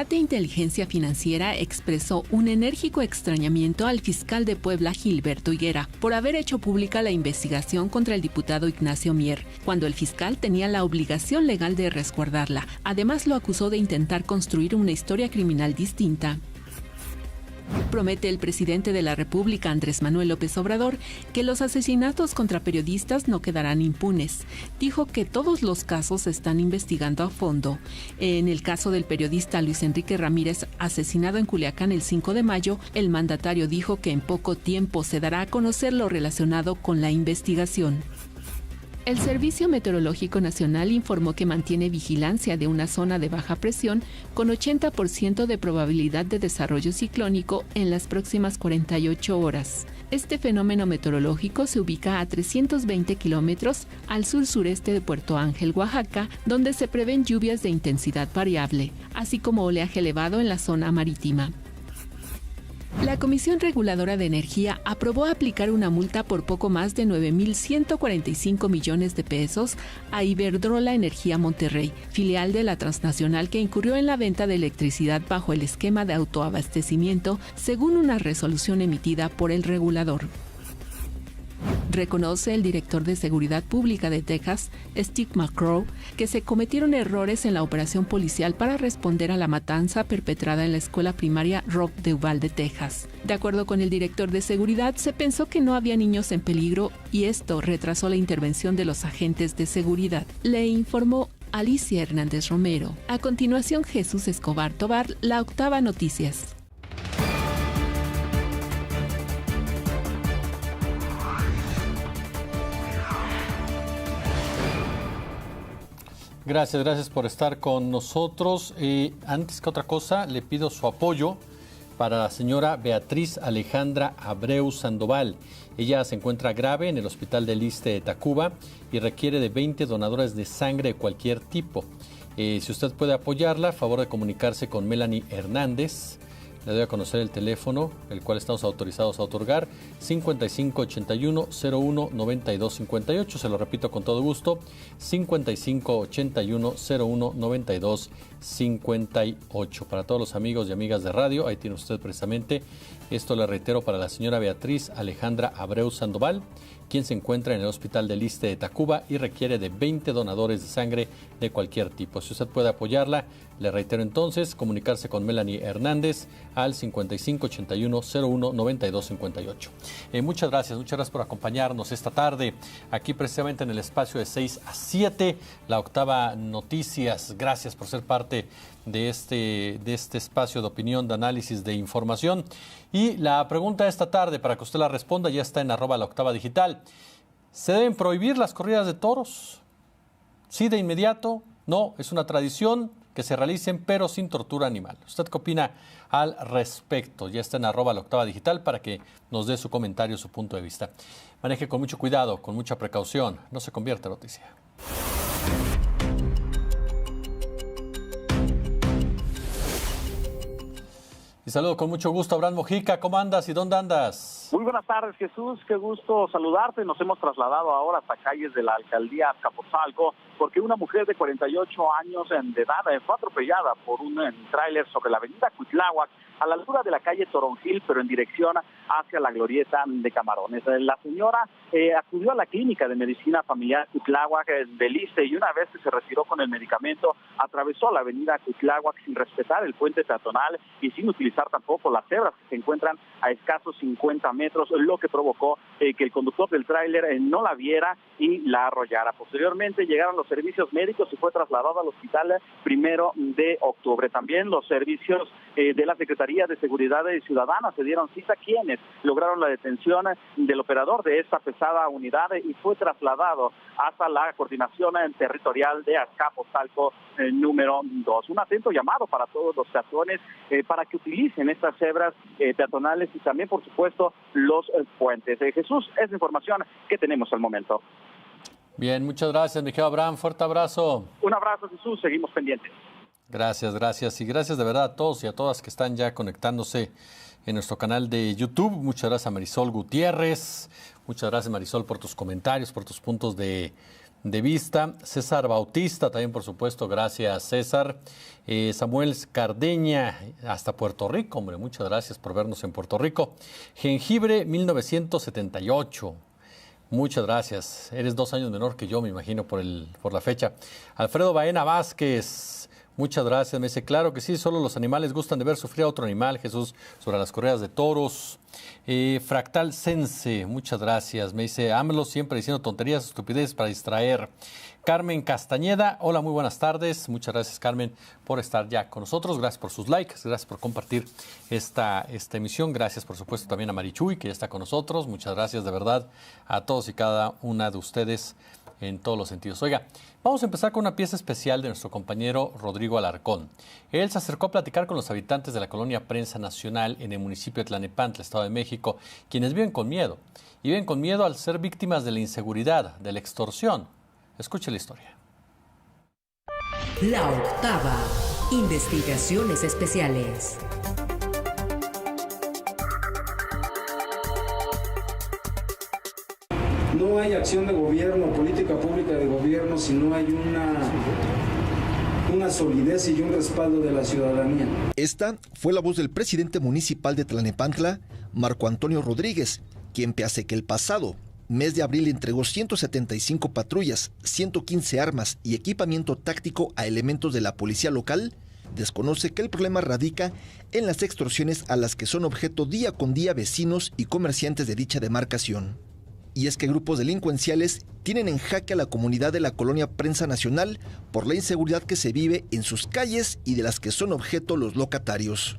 Unidad de Inteligencia Financiera expresó un enérgico extrañamiento al fiscal de Puebla, Gilberto Higuera, por haber hecho pública la investigación contra el diputado Ignacio Mier, cuando el fiscal tenía la obligación legal de resguardarla. Además, lo acusó de intentar construir una historia criminal distinta. Promete el presidente de la República, Andrés Manuel López Obrador, que los asesinatos contra periodistas no quedarán impunes. Dijo que todos los casos se están investigando a fondo. En el caso del periodista Luis Enrique Ramírez, asesinado en Culiacán el 5 de mayo, el mandatario dijo que en poco tiempo se dará a conocer lo relacionado con la investigación. El Servicio Meteorológico Nacional informó que mantiene vigilancia de una zona de baja presión con 80% de probabilidad de desarrollo ciclónico en las próximas 48 horas. Este fenómeno meteorológico se ubica a 320 kilómetros al sur-sureste de Puerto Ángel, Oaxaca, donde se prevén lluvias de intensidad variable, así como oleaje elevado en la zona marítima. La Comisión Reguladora de Energía aprobó aplicar una multa por poco más de 9.145 millones de pesos a Iberdrola Energía Monterrey, filial de la transnacional que incurrió en la venta de electricidad bajo el esquema de autoabastecimiento, según una resolución emitida por el regulador. Reconoce el director de Seguridad Pública de Texas, Steve McCrow, que se cometieron errores en la operación policial para responder a la matanza perpetrada en la escuela primaria Robb de Uvalde, Texas. De acuerdo con el director de seguridad, se pensó que no había niños en peligro y esto retrasó la intervención de los agentes de seguridad. Le informó Alicia Hernández Romero. A continuación, Jesús Escobar Tobar, La Octava Noticias. Gracias por estar con nosotros. Antes que otra cosa, le pido su apoyo para la señora Beatriz Alejandra Abreu Sandoval. Ella se encuentra grave en el Hospital del Iste de Tacuba y requiere de 20 donadores de sangre de cualquier tipo. Si usted puede apoyarla, a favor de comunicarse con Melanie Hernández. Le doy a conocer el teléfono, el cual estamos autorizados a otorgar, 5581-01-9258. Se lo repito con todo gusto, 5581-01-9258. Para todos los amigos y amigas de radio, ahí tiene usted precisamente, esto le reitero para la señora Beatriz Alejandra Abreu Sandoval, quien se encuentra en el Hospital del Iste de Tacuba y requiere de 20 donadores de sangre de cualquier tipo. Si usted puede apoyarla, le reitero entonces, comunicarse con Melanie Hernández al 5581-01-9258. Muchas gracias por acompañarnos esta tarde, aquí precisamente en el espacio de 6 a 7, La Octava Noticias. Gracias por ser parte de este espacio de opinión, de análisis, de información. Y la pregunta de esta tarde, para que usted la responda, ya está en @laoctavadigital. ¿Se deben prohibir las corridas de toros? ¿Sí de inmediato? No, es una tradición que se realicen, pero sin tortura animal. ¿Usted qué opina al respecto? Ya está en @laoctavadigital para que nos dé su comentario, su punto de vista. Maneje con mucho cuidado, con mucha precaución. No se convierta en noticia. Y saludo con mucho gusto a Abraham Mojica. ¿Cómo andas y dónde andas? Muy buenas tardes, Jesús. Qué gusto saludarte. Nos hemos trasladado ahora hasta calles de la alcaldía Azcapotzalco porque una mujer de 48 años de edad fue atropellada por un tráiler sobre la avenida Cuitláhuac, a la altura de la calle Toronjil, pero en dirección hacia la glorieta de Camarones. La señora acudió a la clínica de medicina familiar Cuitláhuac del Iste y una vez que se retiró con el medicamento, atravesó la avenida Cuitláhuac sin respetar el puente peatonal y sin utilizar tampoco las cebras que se encuentran a escasos 50 metros, lo que provocó que el conductor del tráiler no la viera y la arrollara. Posteriormente llegaron los servicios médicos y fue trasladado al hospital 1 de octubre. También los servicios de la Secretaría de Seguridad Ciudadana se dieron cita, quienes lograron la detención del operador de esta pesada unidad y fue trasladado hasta la coordinación territorial de Azcapotzalco número 2. Un atento llamado para todos los peatones para que utilicen estas cebras peatonales y también, por supuesto, los puentes. Jesús, es la información que tenemos al momento. Bien, muchas gracias, mi querido Abraham. Fuerte abrazo. Un abrazo, Jesús. Seguimos pendientes. Gracias. Y gracias de verdad a todos y a todas que están ya conectándose en nuestro canal de YouTube. Muchas gracias a Marisol Gutiérrez. Muchas gracias, Marisol, por tus comentarios, por tus puntos de de vista. César Bautista, también por supuesto, gracias César. Samuel Cardeña, hasta Puerto Rico, hombre, muchas gracias por vernos en Puerto Rico. Jengibre 1978. Muchas gracias. Eres 2 años menor que yo, me imagino, por la fecha. Alfredo Baena Vázquez, muchas gracias. Me dice, claro que sí, solo los animales gustan de ver sufrir a otro animal. Jesús, sobre las correas de toros. Fractal Sense, muchas gracias. Me dice, AMLO siempre diciendo tonterías, estupideces para distraer. Carmen Castañeda, hola, muy buenas tardes. Muchas gracias, Carmen, por estar ya con nosotros. Gracias por sus likes, gracias por compartir esta emisión. Gracias, por supuesto, también a Marichuy, que ya está con nosotros. Muchas gracias, de verdad, a todos y cada una de ustedes en todos los sentidos. Oiga, vamos a empezar con una pieza especial de nuestro compañero Rodrigo Alarcón. Él se acercó a platicar con los habitantes de la colonia Prensa Nacional en el municipio de Tlalnepantla, Estado de México, quienes viven con miedo. Y viven con miedo al ser víctimas de la inseguridad, de la extorsión. Escuche la historia. La Octava. Investigaciones especiales. No hay acción de gobierno, política pública de gobierno, si no hay una solidez y un respaldo de la ciudadanía. Esta fue la voz del presidente municipal de Tlalnepantla, Marco Antonio Rodríguez, quien pese que el pasado mes de abril entregó 175 patrullas, 115 armas y equipamiento táctico a elementos de la policía local, desconoce que el problema radica en las extorsiones a las que son objeto día con día vecinos y comerciantes de dicha demarcación. Y es que grupos delincuenciales tienen en jaque a la comunidad de la colonia Prensa Nacional por la inseguridad que se vive en sus calles y de las que son objeto los locatarios.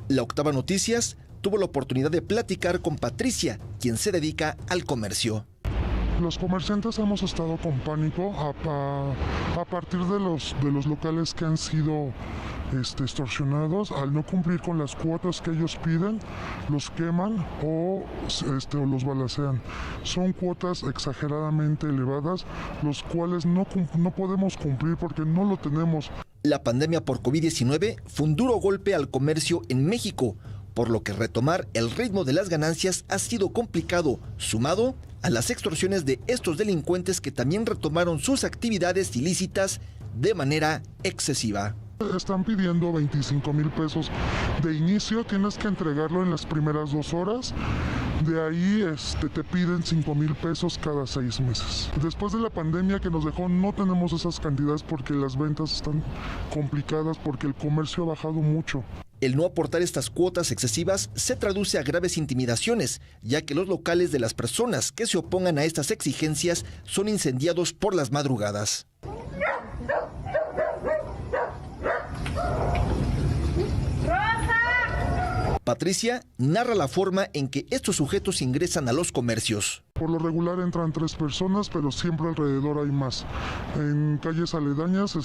La Octava Noticias tuvo la oportunidad de platicar con Patricia, quien se dedica al comercio. Los comerciantes hemos estado con pánico a partir de los locales que han sido extorsionados. Al no cumplir con las cuotas que ellos piden, los queman o los balacean. Son cuotas exageradamente elevadas, los cuales no podemos cumplir porque no lo tenemos. La pandemia por COVID-19 fue un duro golpe al comercio en México, por lo que retomar el ritmo de las ganancias ha sido complicado, sumado a las extorsiones de estos delincuentes que también retomaron sus actividades ilícitas de manera excesiva. Están pidiendo 25,000 pesos de inicio, tienes que entregarlo en las primeras 2 horas. De ahí te piden 5,000 pesos cada 6 meses. Después de la pandemia que nos dejó, no tenemos esas cantidades porque las ventas están complicadas, porque el comercio ha bajado mucho. El no aportar estas cuotas excesivas se traduce a graves intimidaciones, ya que los locales de las personas que se opongan a estas exigencias son incendiados por las madrugadas. Patricia narra la forma en que estos sujetos ingresan a los comercios. Por lo regular entran 3 personas, pero siempre alrededor hay más. En calles aledañas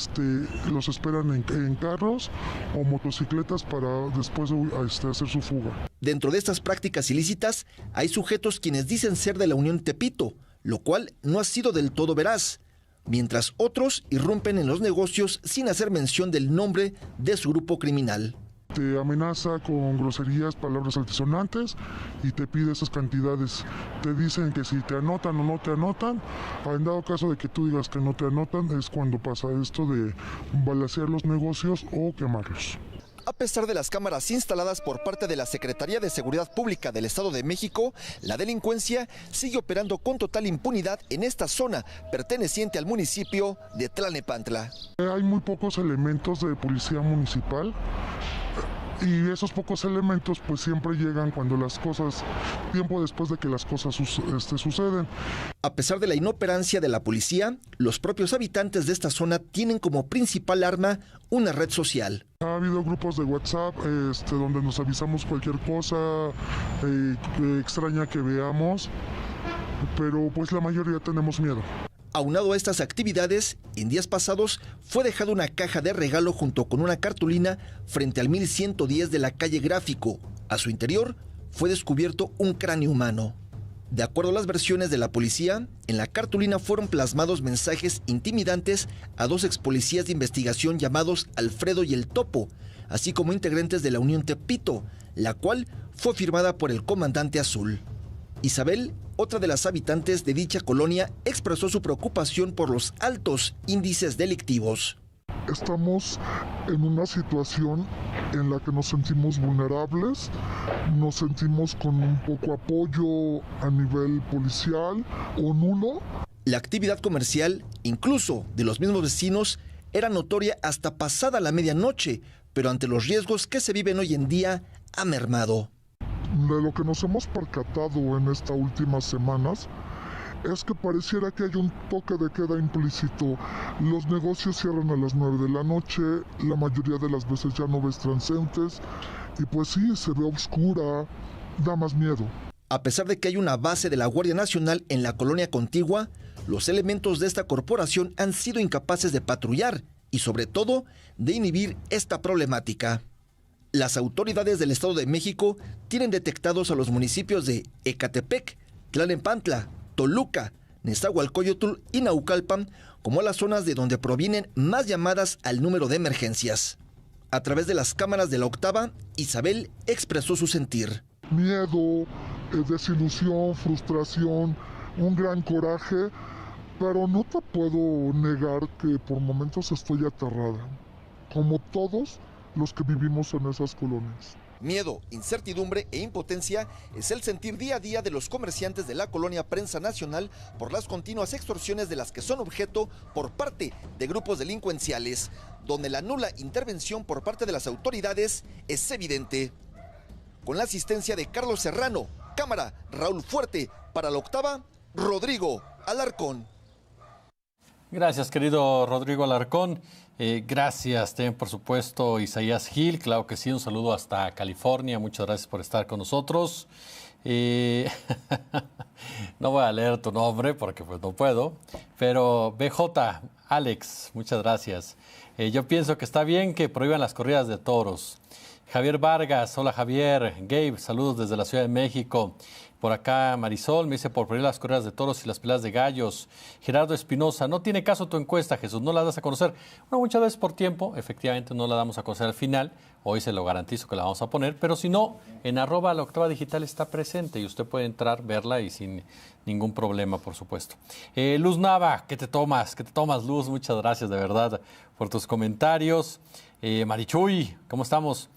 los esperan en carros o motocicletas para después hacer su fuga. Dentro de estas prácticas ilícitas hay sujetos quienes dicen ser de la Unión Tepito, lo cual no ha sido del todo veraz, mientras otros irrumpen en los negocios sin hacer mención del nombre de su grupo criminal. Te amenaza con groserías, palabras altisonantes y te pide esas cantidades. Te dicen que si te anotan o no te anotan, en dado caso de que tú digas que no te anotan, es cuando pasa esto de balacear los negocios o quemarlos. A pesar de las cámaras instaladas por parte de la Secretaría de Seguridad Pública del Estado de México, la delincuencia sigue operando con total impunidad en esta zona perteneciente al municipio de Tlalnepantla. Hay muy pocos elementos de policía municipal. Y esos pocos elementos pues siempre llegan cuando las cosas, tiempo después de que las cosas suceden. A pesar de la inoperancia de la policía, los propios habitantes de esta zona tienen como principal arma una red social. Ha habido grupos de WhatsApp donde nos avisamos cualquier cosa extraña que veamos, pero pues la mayoría tenemos miedo. Aunado a estas actividades, en días pasados fue dejada una caja de regalo junto con una cartulina frente al 1110 de la calle Gráfico. A su interior fue descubierto un cráneo humano. De acuerdo a las versiones de la policía, en la cartulina fueron plasmados mensajes intimidantes a 2 expolicías de investigación llamados Alfredo y el Topo, así como integrantes de la Unión Tepito, la cual fue firmada por el comandante Azul. Isabel otra de las habitantes de dicha colonia, expresó su preocupación por los altos índices delictivos. Estamos en una situación en la que nos sentimos vulnerables, nos sentimos con un poco apoyo a nivel policial o nulo. La actividad comercial, incluso de los mismos vecinos, era notoria hasta pasada la medianoche, pero ante los riesgos que se viven hoy en día, ha mermado. De lo que nos hemos percatado en estas últimas semanas es que pareciera que hay un toque de queda implícito. Los negocios cierran a las 9 de la noche, la mayoría de las veces ya no ves transeúntes y pues sí, se ve oscura, da más miedo. A pesar de que hay una base de la Guardia Nacional en la colonia contigua, los elementos de esta corporación han sido incapaces de patrullar y sobre todo de inhibir esta problemática. Las autoridades del Estado de México tienen detectados a los municipios de Ecatepec, Tlalnepantla, Toluca, Nezahualcóyotl y Naucalpan como las zonas de donde provienen más llamadas al número de emergencias. A través de las cámaras de la octava, Isabel expresó su sentir. Miedo, desilusión, frustración, un gran coraje, pero no te puedo negar que por momentos estoy aterrada, como todos los que vivimos en esas colonias. Miedo, incertidumbre e impotencia es el sentir día a día de los comerciantes de la colonia Prensa Nacional por las continuas extorsiones de las que son objeto por parte de grupos delincuenciales, donde la nula intervención por parte de las autoridades es evidente. Con la asistencia de Carlos Serrano, cámara Raúl Fuerte, para la octava, Rodrigo Alarcón. Gracias, querido Rodrigo Alarcón. Gracias también, por supuesto, Isaías Gil. Claro que sí, un saludo hasta California. Muchas gracias por estar con nosotros. No voy a leer tu nombre porque pues no puedo, pero BJ, Alex, muchas gracias. Yo pienso que está bien que prohíban las corridas de toros. Javier Vargas, hola Javier. Gabe, saludos desde la Ciudad de México. Por acá Marisol me dice por prohibir las corridas de toros y las peleas de gallos. Gerardo Espinosa, no tiene caso tu encuesta, Jesús, no la das a conocer. Bueno, muchas veces por tiempo, efectivamente no la damos a conocer al final. Hoy se lo garantizo que la vamos a poner, pero si no, en @la octava digital está presente y usted puede entrar, verla y sin ningún problema, por supuesto. Luz Nava, ¿qué te tomas? ¿Qué te tomas, Luz? Muchas gracias de verdad por tus comentarios. Marichuy, ¿cómo estamos?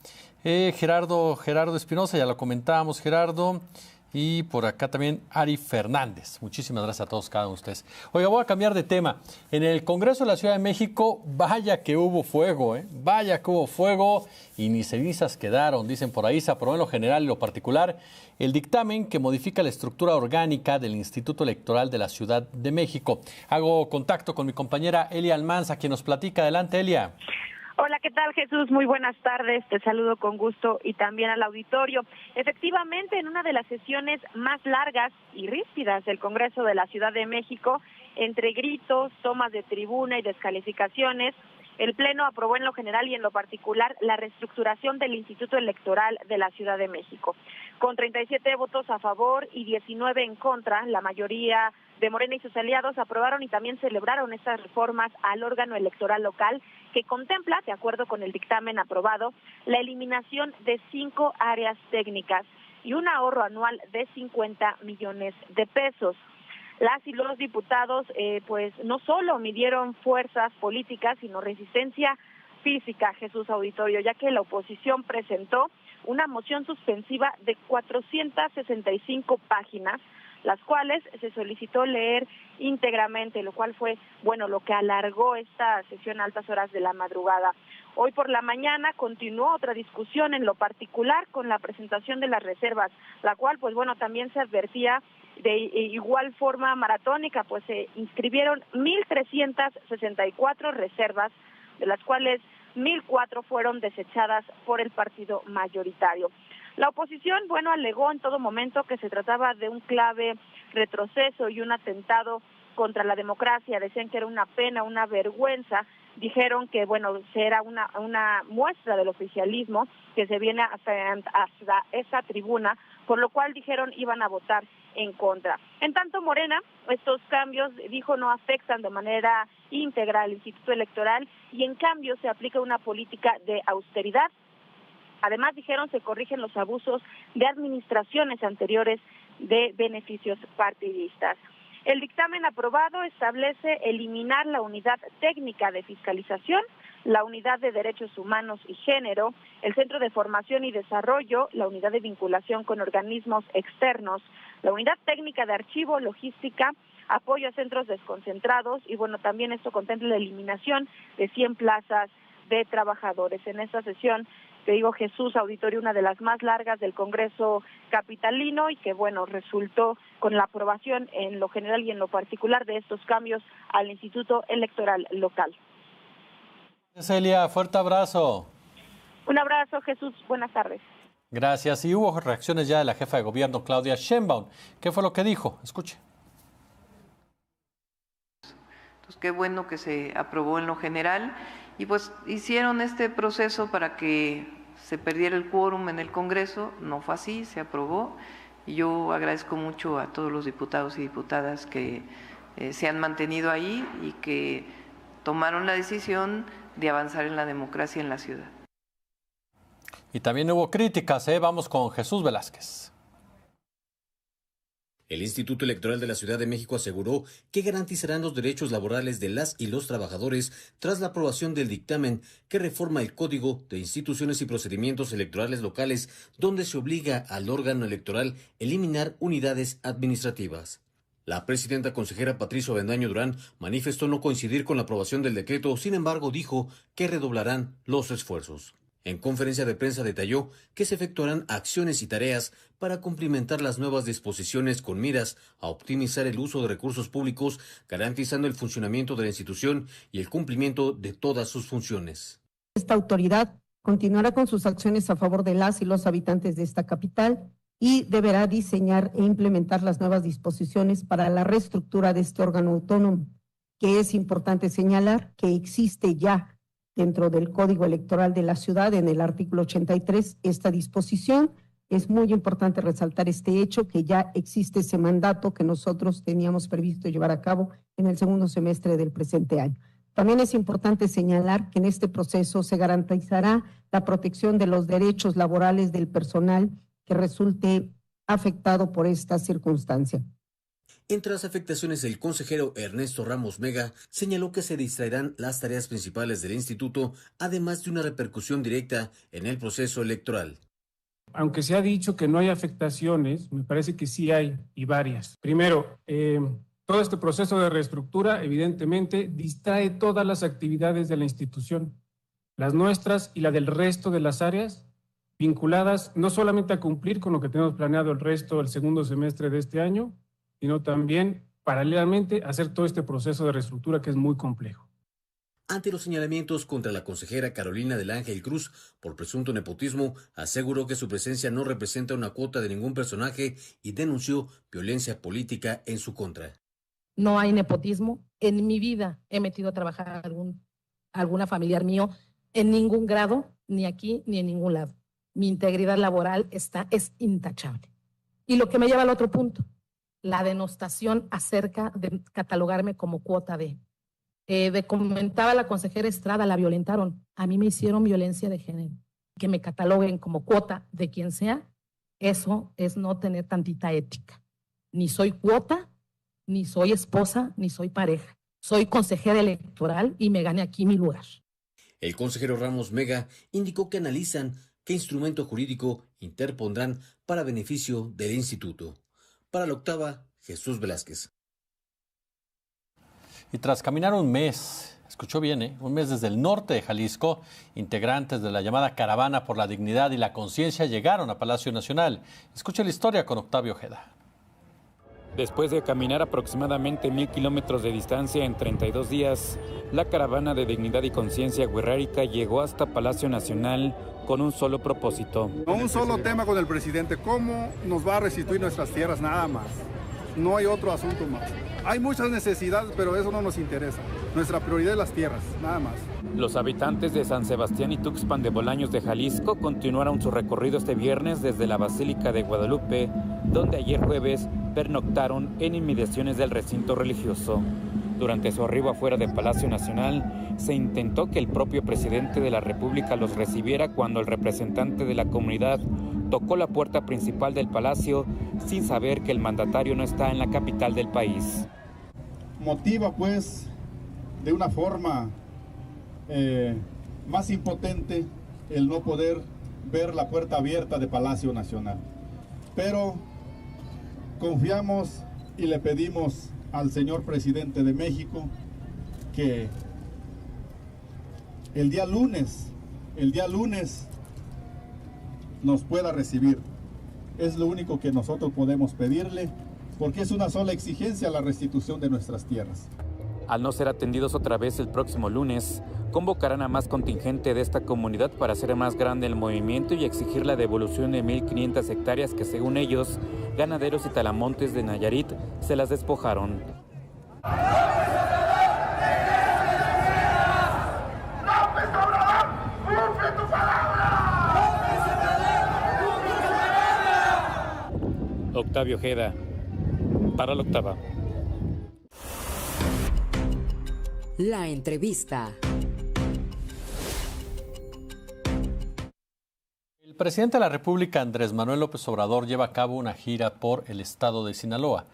Gerardo Espinosa, ya lo comentábamos, Gerardo. Y por acá también Ari Fernández. Muchísimas gracias a todos, cada uno de ustedes. Oiga, voy a cambiar de tema. En el Congreso de la Ciudad de México, vaya que hubo fuego, vaya que hubo fuego y ni cenizas quedaron. Dicen por ahí, se aprobó en lo general y lo particular el dictamen que modifica la estructura orgánica del Instituto Electoral de la Ciudad de México. Hago contacto con mi compañera Elia Almanza, quien nos platica. Adelante, Elia. Hola, ¿qué tal, Jesús? Muy buenas tardes, te saludo con gusto y también al auditorio. Efectivamente, en una de las sesiones más largas y ríspidas del Congreso de la Ciudad de México, entre gritos, tomas de tribuna y descalificaciones, el Pleno aprobó en lo general y en lo particular la reestructuración del Instituto Electoral de la Ciudad de México. Con 37 votos a favor y 19 en contra, la mayoría de Morena y sus aliados aprobaron y también celebraron estas reformas al órgano electoral local que contempla, de acuerdo con el dictamen aprobado, la eliminación de 5 áreas técnicas y un ahorro anual de 50 millones de pesos. Las y los diputados pues no solo midieron fuerzas políticas, sino resistencia física, Jesús Auditorio, ya que la oposición presentó una moción suspensiva de 465 páginas, las cuales se solicitó leer íntegramente, lo cual fue, bueno, lo que alargó esta sesión a altas horas de la madrugada. Hoy por la mañana continuó otra discusión en lo particular con la presentación de las reservas, la cual, pues bueno, también se advertía de igual forma maratónica, pues se inscribieron 1,364 reservas, de las cuales 1,004 fueron desechadas por el partido mayoritario. La oposición, bueno, alegó en todo momento que se trataba de un clave retroceso y un atentado contra la democracia. Decían que era una pena, una vergüenza. Dijeron que, bueno, será una muestra del oficialismo que se viene hasta esa tribuna, por lo cual dijeron iban a votar en contra. En tanto, Morena, estos cambios, dijo, no afectan de manera íntegra al Instituto Electoral y en cambio se aplica una política de austeridad. Además, dijeron, se corrigen los abusos de administraciones anteriores de beneficios partidistas. El dictamen aprobado establece eliminar la unidad técnica de fiscalización, la unidad de derechos humanos y género, el centro de formación y desarrollo, la unidad de vinculación con organismos externos, la unidad técnica de archivo, logística, apoyo a centros desconcentrados y también esto contempla la eliminación de 100 plazas de trabajadores. En esta sesión, te digo, Jesús, auditorio, una de las más largas del Congreso capitalino y que resultó con la aprobación en lo general y en lo particular de estos cambios al Instituto Electoral local. Celia, fuerte abrazo. Un abrazo, Jesús. Buenas tardes. Gracias. Y hubo reacciones ya de la jefa de gobierno, Claudia Sheinbaum. ¿Qué fue lo que dijo? Escuche. Entonces, qué bueno que se aprobó en lo general y pues hicieron este proceso para que se perdiera el quórum en el Congreso. No fue así, se aprobó y yo agradezco mucho a todos los diputados y diputadas que se han mantenido ahí y que tomaron la decisión de avanzar en la democracia en la ciudad. Y también hubo críticas, Vamos con Jesús Velázquez. El Instituto Electoral de la Ciudad de México aseguró que garantizarán los derechos laborales de las y los trabajadores tras la aprobación del dictamen que reforma el Código de Instituciones y Procedimientos Electorales Locales, donde se obliga al órgano electoral a eliminar unidades administrativas. La presidenta consejera Patricia Avendaño Durán manifestó no coincidir con la aprobación del decreto, sin embargo dijo que redoblarán los esfuerzos. En conferencia de prensa detalló que se efectuarán acciones y tareas para cumplimentar las nuevas disposiciones con miras a optimizar el uso de recursos públicos, garantizando el funcionamiento de la institución y el cumplimiento de todas sus funciones. Esta autoridad continuará con sus acciones a favor de las y los habitantes de esta capital y deberá diseñar e implementar las nuevas disposiciones para la reestructura de este órgano autónomo, que es importante señalar que existe ya dentro del Código Electoral de la Ciudad, en el artículo 83, esta disposición. Es muy importante resaltar este hecho, que ya existe ese mandato que nosotros teníamos previsto llevar a cabo en el segundo semestre del presente año. También es importante señalar que en este proceso se garantizará la protección de los derechos laborales del personal que resulte afectado por esta circunstancia. Entre las afectaciones, el consejero Ernesto Ramos Mega señaló que se distraerán las tareas principales del instituto, además de una repercusión directa en el proceso electoral. Aunque se ha dicho que no hay afectaciones, me parece que sí hay, y varias. Primero, todo este proceso de reestructura evidentemente distrae todas las actividades de la institución, las nuestras y la del resto de las áreas, vinculadas no solamente a cumplir con lo que tenemos planeado el resto del segundo semestre de este año, sino también, paralelamente, hacer todo este proceso de reestructura que es muy complejo. Ante los señalamientos contra la consejera Carolina del Ángel Cruz por presunto nepotismo, aseguró que su presencia no representa una cuota de ningún personaje y denunció violencia política en su contra. No hay nepotismo. En mi vida he metido a trabajar a alguna familiar mío en ningún grado, ni aquí ni en ningún lado. Mi integridad laboral es intachable. Y lo que me lleva al otro punto, la denostación acerca de catalogarme como cuota D. Comentaba la consejera Estrada, la violentaron. A mí me hicieron violencia de género. Que me cataloguen como cuota de quien sea, eso es no tener tantita ética. Ni soy cuota, ni soy esposa, ni soy pareja. Soy consejera electoral y me gané aquí mi lugar. El consejero Ramos Mega indicó que analizan qué instrumento jurídico interpondrán para beneficio del instituto. Para la octava, Jesús Velázquez. Y tras caminar un mes, escuchó bien, un mes desde el norte de Jalisco, integrantes de la llamada Caravana por la Dignidad y la Conciencia llegaron a Palacio Nacional. Escuche la historia con Octavio Ojeda. Después de caminar aproximadamente 1,000 kilómetros de distancia en 32 días, la Caravana de Dignidad y Conciencia Wixárika llegó hasta Palacio Nacional con un solo propósito. Un solo tema con el presidente, cómo nos va a restituir nuestras tierras, nada más. No hay otro asunto más. Hay muchas necesidades, pero eso no nos interesa. Nuestra prioridad es las tierras, nada más. Los habitantes de San Sebastián y Tuxpan de Bolaños de Jalisco continuaron su recorrido este viernes desde la Basílica de Guadalupe, donde ayer jueves pernoctaron en inmediaciones del recinto religioso. Durante su arribo afuera de Palacio Nacional, se intentó que el propio presidente de la República los recibiera cuando el representante de la comunidad tocó la puerta principal del palacio sin saber que el mandatario no está en la capital del país. Motiva pues de una forma más impotente el no poder ver la puerta abierta de Palacio Nacional. Pero confiamos y le pedimos al señor presidente de México que el día lunes nos pueda recibir. Es lo único que nosotros podemos pedirle, porque es una sola exigencia la restitución de nuestras tierras. Al no ser atendidos otra vez el próximo lunes, convocarán a más contingente de esta comunidad para hacer más grande el movimiento y exigir la devolución de 1,500 hectáreas que, según ellos, ganaderos y talamontes de Nayarit se las despojaron. Octavio Ojeda, para La Octava. La entrevista. El presidente de la República, Andrés Manuel López Obrador, lleva a cabo una gira por el estado de Sinaloa.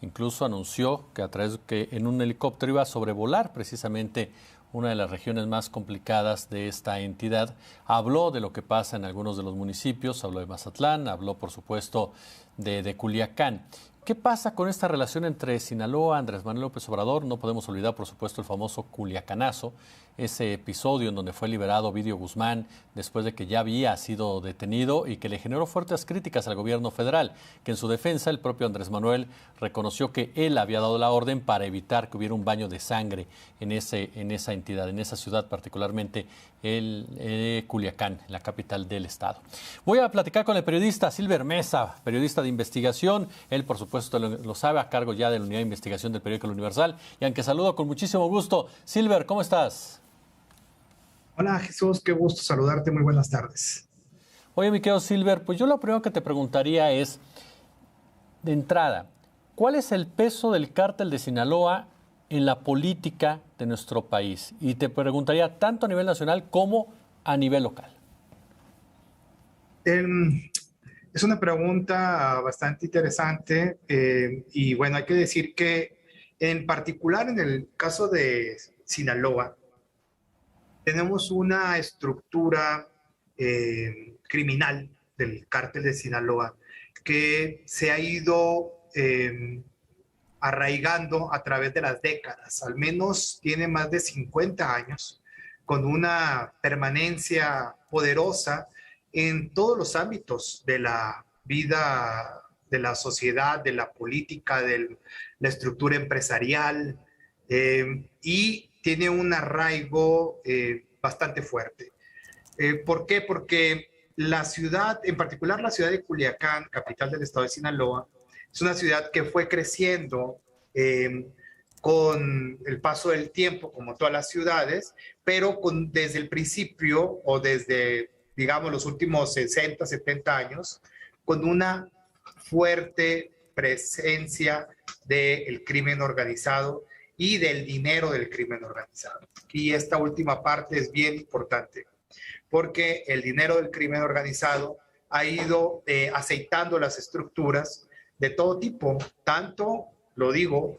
Incluso anunció que en un helicóptero iba a sobrevolar precisamente una de las regiones más complicadas de esta entidad. Habló de lo que pasa en algunos de los municipios, habló de Mazatlán, habló por supuesto de Culiacán. ¿Qué pasa con esta relación entre Sinaloa, Andrés Manuel López Obrador? No podemos olvidar, por supuesto, el famoso Culiacanazo, ese episodio en donde fue liberado Ovidio Guzmán después de que ya había sido detenido y que le generó fuertes críticas al gobierno federal, que en su defensa el propio Andrés Manuel reconoció que él había dado la orden para evitar que hubiera un baño de sangre en esa entidad, en esa ciudad, particularmente Culiacán, la capital del estado. Voy a platicar con el periodista Silver Mesa, periodista de investigación. Él, por supuesto, lo sabe, a cargo ya de la unidad de investigación del periódico El Universal, y aunque saludo con muchísimo gusto. Silver, ¿cómo estás? Hola Jesús, qué gusto saludarte, muy buenas tardes. Oye, mi querido Silver, pues yo lo primero que te preguntaría es, de entrada, ¿cuál es el peso del cártel de Sinaloa en la política de nuestro país? Y te preguntaría tanto a nivel nacional como a nivel local. Es una pregunta bastante interesante y bueno, hay que decir que en particular en el caso de Sinaloa, tenemos una estructura criminal del cártel de Sinaloa que se ha ido arraigando a través de las décadas. Al menos tiene más de 50 años, con una permanencia poderosa en todos los ámbitos de la vida de la sociedad, de la política, de la estructura empresarial, y tiene un arraigo bastante fuerte. ¿Por qué? Porque la ciudad, en particular la ciudad de Culiacán, capital del estado de Sinaloa, es una ciudad que fue creciendo con el paso del tiempo, como todas las ciudades, pero desde el principio o desde, digamos, los últimos 60, 70 años, con una fuerte presencia del crimen organizado y del dinero del crimen organizado. Y esta última parte es bien importante, porque el dinero del crimen organizado ha ido aceitando las estructuras de todo tipo, tanto, lo digo,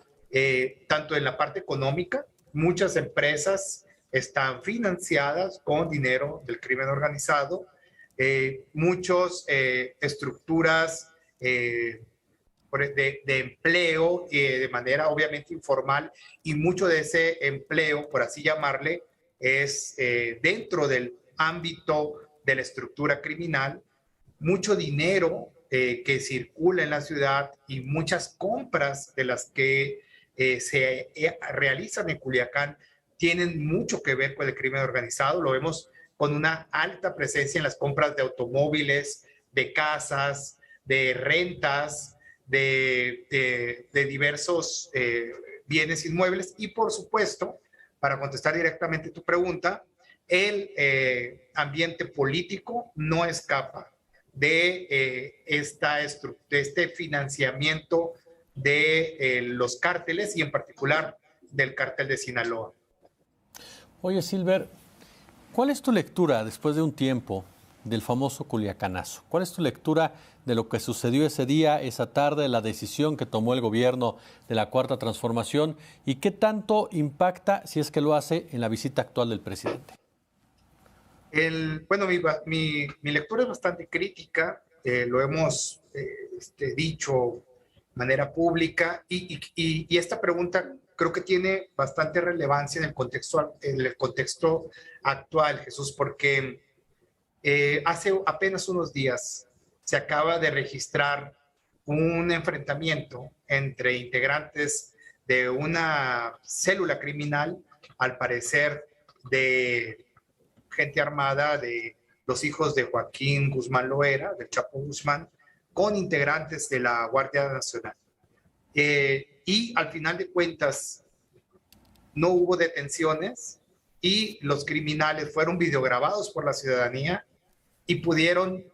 tanto en la parte económica, muchas empresas están financiadas con dinero del crimen organizado, muchas estructuras de empleo de manera obviamente informal, y mucho de ese empleo, por así llamarle, es dentro del ámbito de la estructura criminal, mucho dinero que circula en la ciudad y muchas compras de las que se realizan en Culiacán tienen mucho que ver con el crimen organizado. Lo vemos con una alta presencia en las compras de automóviles, de casas, de rentas, de diversos bienes inmuebles. Y por supuesto, para contestar directamente tu pregunta, el ambiente político no escapa de este financiamiento de los cárteles y en particular del cártel de Sinaloa. Oye, Silver, ¿cuál es tu lectura después de un tiempo del famoso Culiacanazo. ¿Cuál es tu lectura de lo que sucedió ese día, esa tarde, la decisión que tomó el gobierno de la Cuarta Transformación y qué tanto impacta, si es que lo hace, en la visita actual del presidente? Bueno, mi lectura es bastante crítica, lo hemos dicho de manera pública y esta pregunta creo que tiene bastante relevancia en el contexto actual, Jesús, porque hace apenas unos días se acaba de registrar un enfrentamiento entre integrantes de una célula criminal, al parecer de gente armada, de los hijos de Joaquín Guzmán Loera, del Chapo Guzmán, con integrantes de la Guardia Nacional. Y al final de cuentas no hubo detenciones y los criminales fueron videograbados por la ciudadanía y pudieron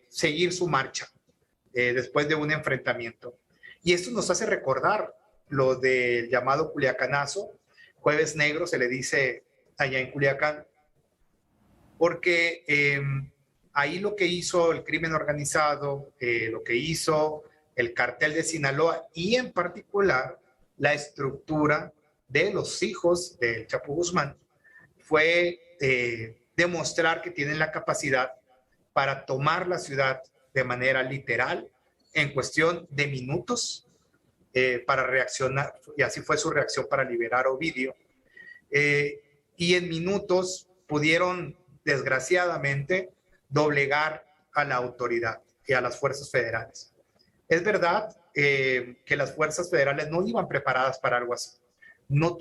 seguir su marcha después de un enfrentamiento. Y esto nos hace recordar lo del llamado Culiacanazo, Jueves Negro se le dice allá en Culiacán, porque ahí lo que hizo el crimen organizado, lo que hizo el cartel de Sinaloa y en particular la estructura de los hijos del Chapo Guzmán fue demostrar que tienen la capacidad para tomar la ciudad de manera literal en cuestión de minutos para reaccionar, y así fue su reacción para liberar a Ovidio. Y en minutos pudieron, desgraciadamente, doblegar a la autoridad y a las fuerzas federales. Es verdad que las fuerzas federales no iban preparadas para algo así. No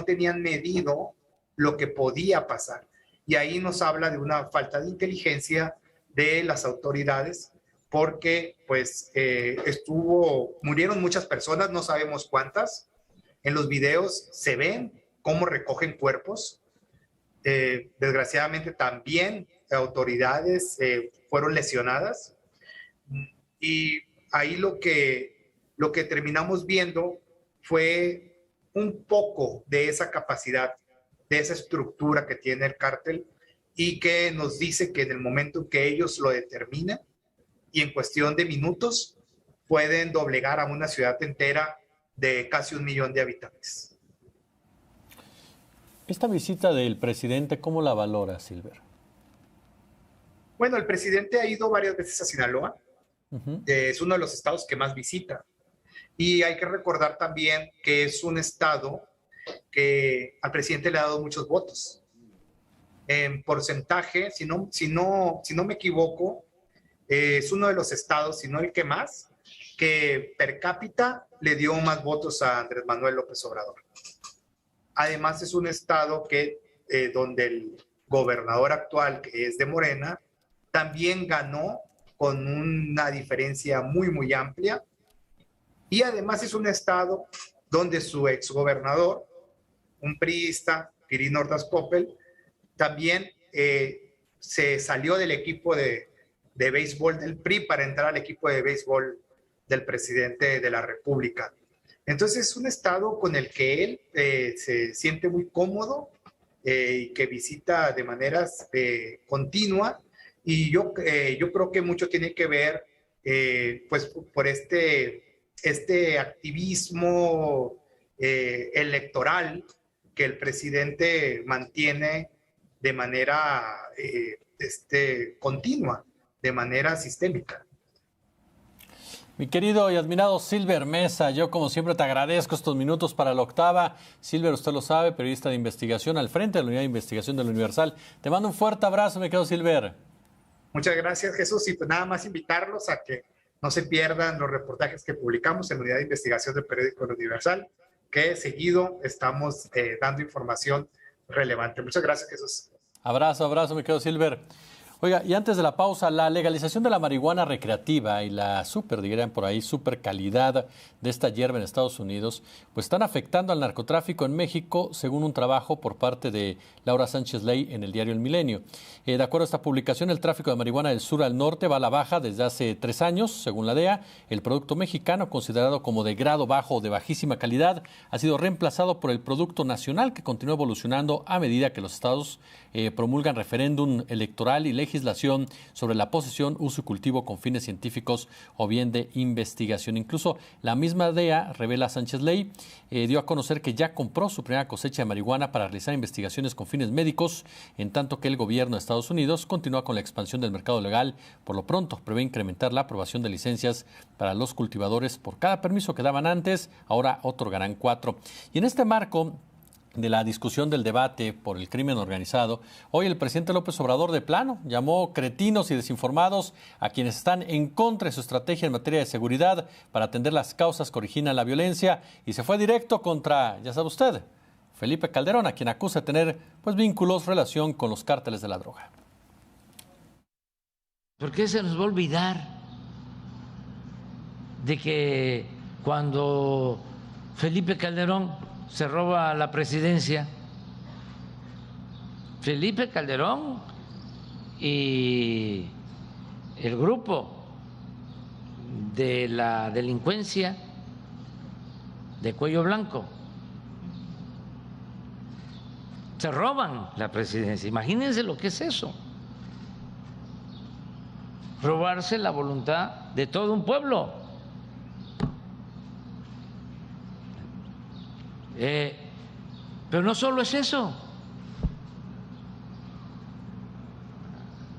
tenían medido lo que podía pasar. Y ahí nos habla de una falta de inteligencia de las autoridades, porque pues murieron muchas personas, no sabemos cuántas. En los videos se ven cómo recogen cuerpos. Desgraciadamente también autoridades fueron lesionadas. Y ahí lo que terminamos viendo fue un poco de esa capacidad, de esa estructura que tiene el cártel y que nos dice que en el momento que ellos lo determinan y en cuestión de minutos pueden doblegar a una ciudad entera de casi 1 millón de habitantes. Esta visita del presidente, ¿cómo la valora, Silver? Bueno, el presidente ha ido varias veces a Sinaloa. Es uno de los estados que más visita. Y hay que recordar también que es un estado que al presidente le ha dado muchos votos. En porcentaje, si no me equivoco, es uno de los estados, si no el que más, que per cápita le dio más votos a Andrés Manuel López Obrador. Además es un estado donde el gobernador actual, que es de Morena, también ganó con una diferencia muy, muy amplia. Y además es un estado donde su exgobernador, un priista, Quirino Ordaz Coppel, también se salió del equipo de béisbol del PRI para entrar al equipo de béisbol del presidente de la República. Entonces es un estado con el que él se siente muy cómodo y que visita de manera continua. Y yo creo que mucho tiene que ver pues por este activismo electoral que el presidente mantiene de manera continua, de manera sistémica. Mi querido y admirado Silver Mesa, yo como siempre te agradezco estos minutos para la octava. Silver, usted lo sabe, periodista de investigación al frente de la unidad de investigación del Universal. Te mando un fuerte abrazo, mi querido Silver. Muchas gracias, Jesús. Y pues nada más invitarlos a que no se pierdan los reportajes que publicamos en la unidad de investigación del periódico El Universal, que seguido estamos dando información relevante. Muchas gracias, Jesús. Abrazo, mi querido Silver. Oiga, y antes de la pausa, la legalización de la marihuana recreativa y la dirían por ahí, super calidad de esta hierba en Estados Unidos, pues están afectando al narcotráfico en México, según un trabajo por parte de Laura Sánchez Ley en el diario El Milenio. De acuerdo a esta publicación, el tráfico de marihuana del sur al norte va a la baja desde hace 3 años, según la DEA. El producto mexicano, considerado como de grado bajo o de bajísima calidad, ha sido reemplazado por el producto nacional, que continúa evolucionando a medida que los estados promulgan referéndum electoral y legislación sobre la posesión, uso y cultivo con fines científicos o bien de investigación. Incluso la misma DEA, revela Sánchez Ley, dio a conocer que ya compró su primera cosecha de marihuana para realizar investigaciones con fines médicos, en tanto que el gobierno de Estados Unidos continúa con la expansión del mercado legal. Por lo pronto, prevé incrementar la aprobación de licencias para los cultivadores. Por cada permiso que daban antes, ahora otorgarán 4. Y en este marco de la discusión del debate por el crimen organizado, hoy el presidente López Obrador de plano llamó cretinos y desinformados a quienes están en contra de su estrategia en materia de seguridad para atender las causas que originan la violencia, y se fue directo contra, ya sabe usted, Felipe Calderón, a quien acusa de tener vínculos, relación con los cárteles de la droga. ¿Por qué se nos va a olvidar de que cuando Felipe Calderón se roba la presidencia, Felipe Calderón y el grupo de la delincuencia de cuello blanco se roban la presidencia? Imagínense lo que es eso, robarse la voluntad de todo un pueblo. Pero no solo es eso,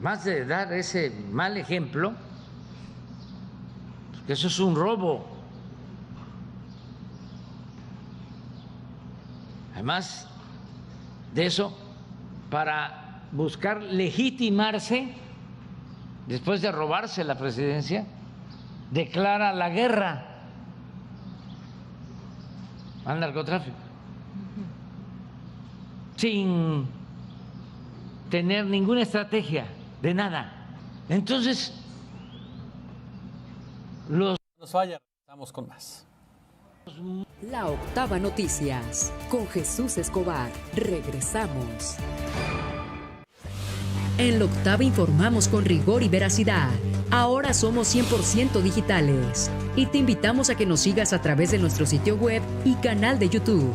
más de dar ese mal ejemplo, porque eso es un robo. Además de eso, para buscar legitimarse, después de robarse la presidencia, declara la guerra al narcotráfico, sin tener ninguna estrategia de nada. Entonces, nos vaya, estamos con más. La Octava Noticias, con Jesús Escobar. Regresamos. En La Octava informamos con rigor y veracidad. Ahora somos 100% digitales y te invitamos a que nos sigas a través de nuestro sitio web y canal de YouTube.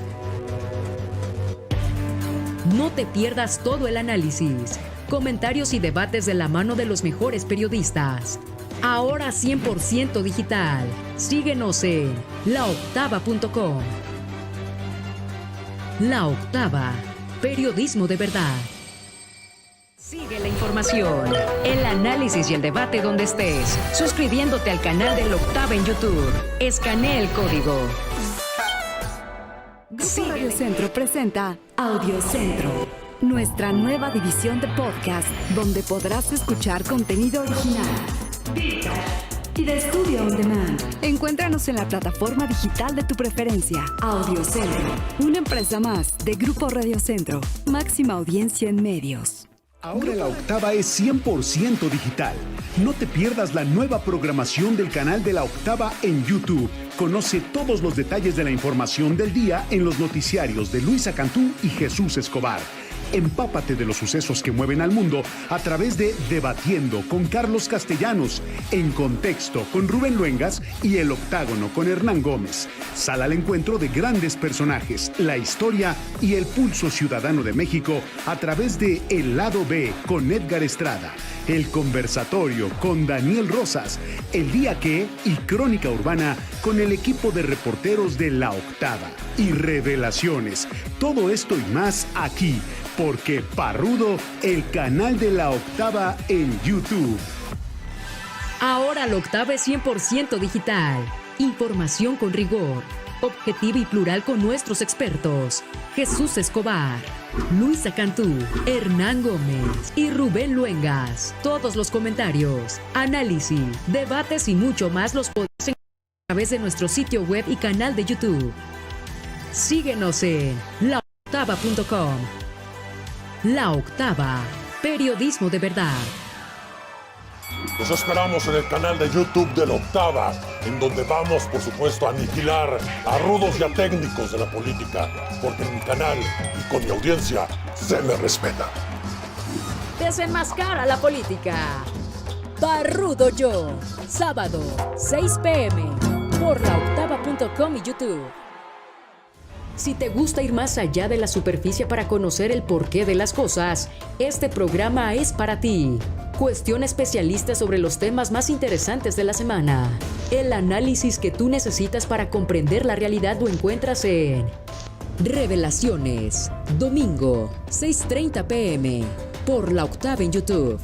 No te pierdas todo el análisis, comentarios y debates de la mano de los mejores periodistas. Ahora 100% digital. Síguenos en laoctava.com. La Octava, periodismo de verdad. Sigue la información, el análisis y el debate donde estés, suscribiéndote al canal de La Octava en YouTube. Escanea el código. Grupo Radio Centro presenta Audio Centro, nuestra nueva división de podcast, donde podrás escuchar contenido original y de estudio on demand. Encuéntranos en la plataforma digital de tu preferencia. Audio Centro, una empresa más de Grupo Radio Centro. Máxima audiencia en medios. Ahora La Octava es 100% digital. No te pierdas la nueva programación del canal de La Octava en YouTube. Conoce todos los detalles de la información del día en los noticiarios de Luisa Cantú y Jesús Escobar. Empápate de los sucesos que mueven al mundo a través de Debatiendo con Carlos Castellanos, En Contexto con Rubén Luengas y El Octágono con Hernán Gómez. Sal al encuentro de grandes personajes, la historia y el pulso ciudadano de México a través de El Lado B con Edgar Estrada, El Conversatorio con Daniel Rosas, El Día Que y Crónica Urbana con el equipo de reporteros de La Octava y Revelaciones. Todo esto y más aquí, porque Parrudo, el canal de La Octava en YouTube. Ahora La Octava es 100% digital. Información con rigor, objetiva y plural con nuestros expertos. Jesús Escobar, Luisa Cantú, Hernán Gómez y Rubén Luengas. Todos los comentarios, análisis, debates y mucho más los podemos encontrar a través de nuestro sitio web y canal de YouTube. Síguenos en laoctava.com. La Octava, periodismo de verdad. Los esperamos en el canal de YouTube de La Octava, en donde vamos, por supuesto, a aniquilar a rudos y a técnicos de la política, porque en mi canal y con mi audiencia se me respeta. Desenmascara la política. Parrudo Yo, sábado, 6 p.m. por laoctava.com y YouTube. Si te gusta ir más allá de la superficie para conocer el porqué de las cosas, este programa es para ti. Cuestiona especialistas sobre los temas más interesantes de la semana. El análisis que tú necesitas para comprender la realidad lo encuentras en Revelaciones, domingo, 6:30 p.m. por La Octava en YouTube.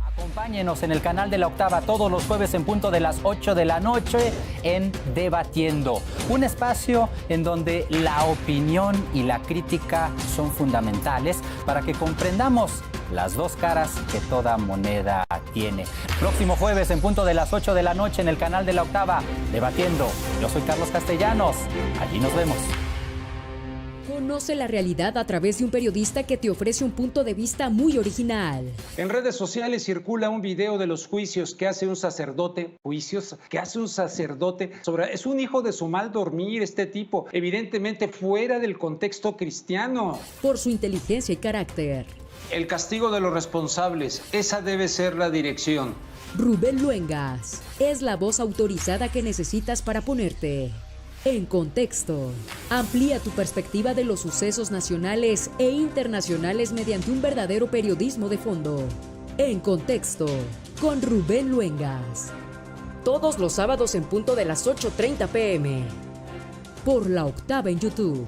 Acompáñenos en el canal de La Octava todos los jueves en punto de las 8 de la noche en Debatiendo, un espacio en donde la opinión y la crítica son fundamentales para que comprendamos las dos caras que toda moneda tiene. Próximo jueves en punto de las 8 de la noche en el canal de La Octava, Debatiendo. Yo soy Carlos Castellanos. Allí nos vemos. Conoce la realidad a través de un periodista que te ofrece un punto de vista muy original. En redes sociales circula un video de los juicios que hace un sacerdote. Es un hijo de su mal dormir, este tipo, evidentemente fuera del contexto cristiano. Por su inteligencia y carácter. El castigo de los responsables, esa debe ser la dirección. Rubén Luengas es la voz autorizada que necesitas para ponerte en contexto. Amplía tu perspectiva de los sucesos nacionales e internacionales mediante un verdadero periodismo de fondo. En contexto, con Rubén Luengas. Todos los sábados en punto de las 8:30 p.m. por La Octava en YouTube.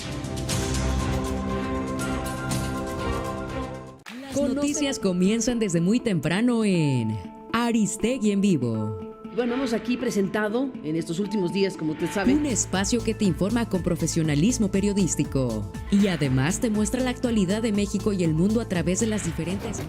Las noticias comienzan desde muy temprano en Aristegui en Vivo. Bueno, hemos aquí presentado en estos últimos días, como usted sabe, un espacio que te informa con profesionalismo periodístico y además te muestra la actualidad de México y el mundo a través de las diferentes...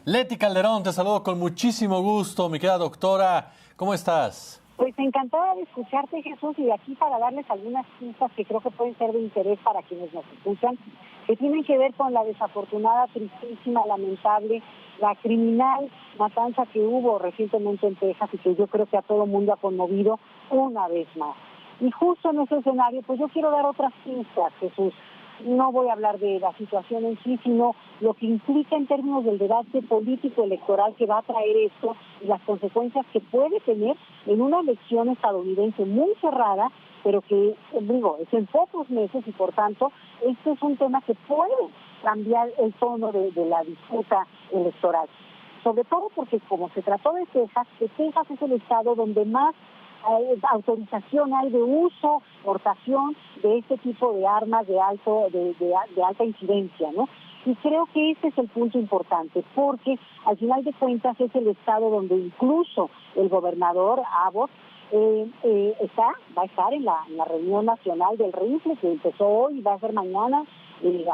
Leti Calderón, te saludo con muchísimo gusto, mi querida doctora. ¿Cómo estás? Pues encantada de escucharte, Jesús, y aquí para darles algunas pistas que creo que pueden ser de interés para quienes nos escuchan, que tienen que ver con la desafortunada, tristísima, lamentable, la criminal matanza que hubo recientemente en Texas y que yo creo que a todo mundo ha conmovido una vez más. Y justo en ese escenario, pues yo quiero dar otras pistas, Jesús. No voy a hablar de la situación en sí, sino lo que implica en términos del debate político electoral que va a traer esto y las consecuencias que puede tener en una elección estadounidense muy cerrada, pero que, digo, es en pocos meses y por tanto, este es un tema que puede cambiar el tono de la disputa electoral. Sobre todo porque, como se trató de Texas, que Texas es el estado donde más autorización hay de uso, portación de este tipo de armas de alta incidencia, ¿no? Y creo que ese es el punto importante, porque al final de cuentas es el estado donde incluso el gobernador Abbott va a estar en la reunión nacional del rifle que empezó hoy y va a ser mañana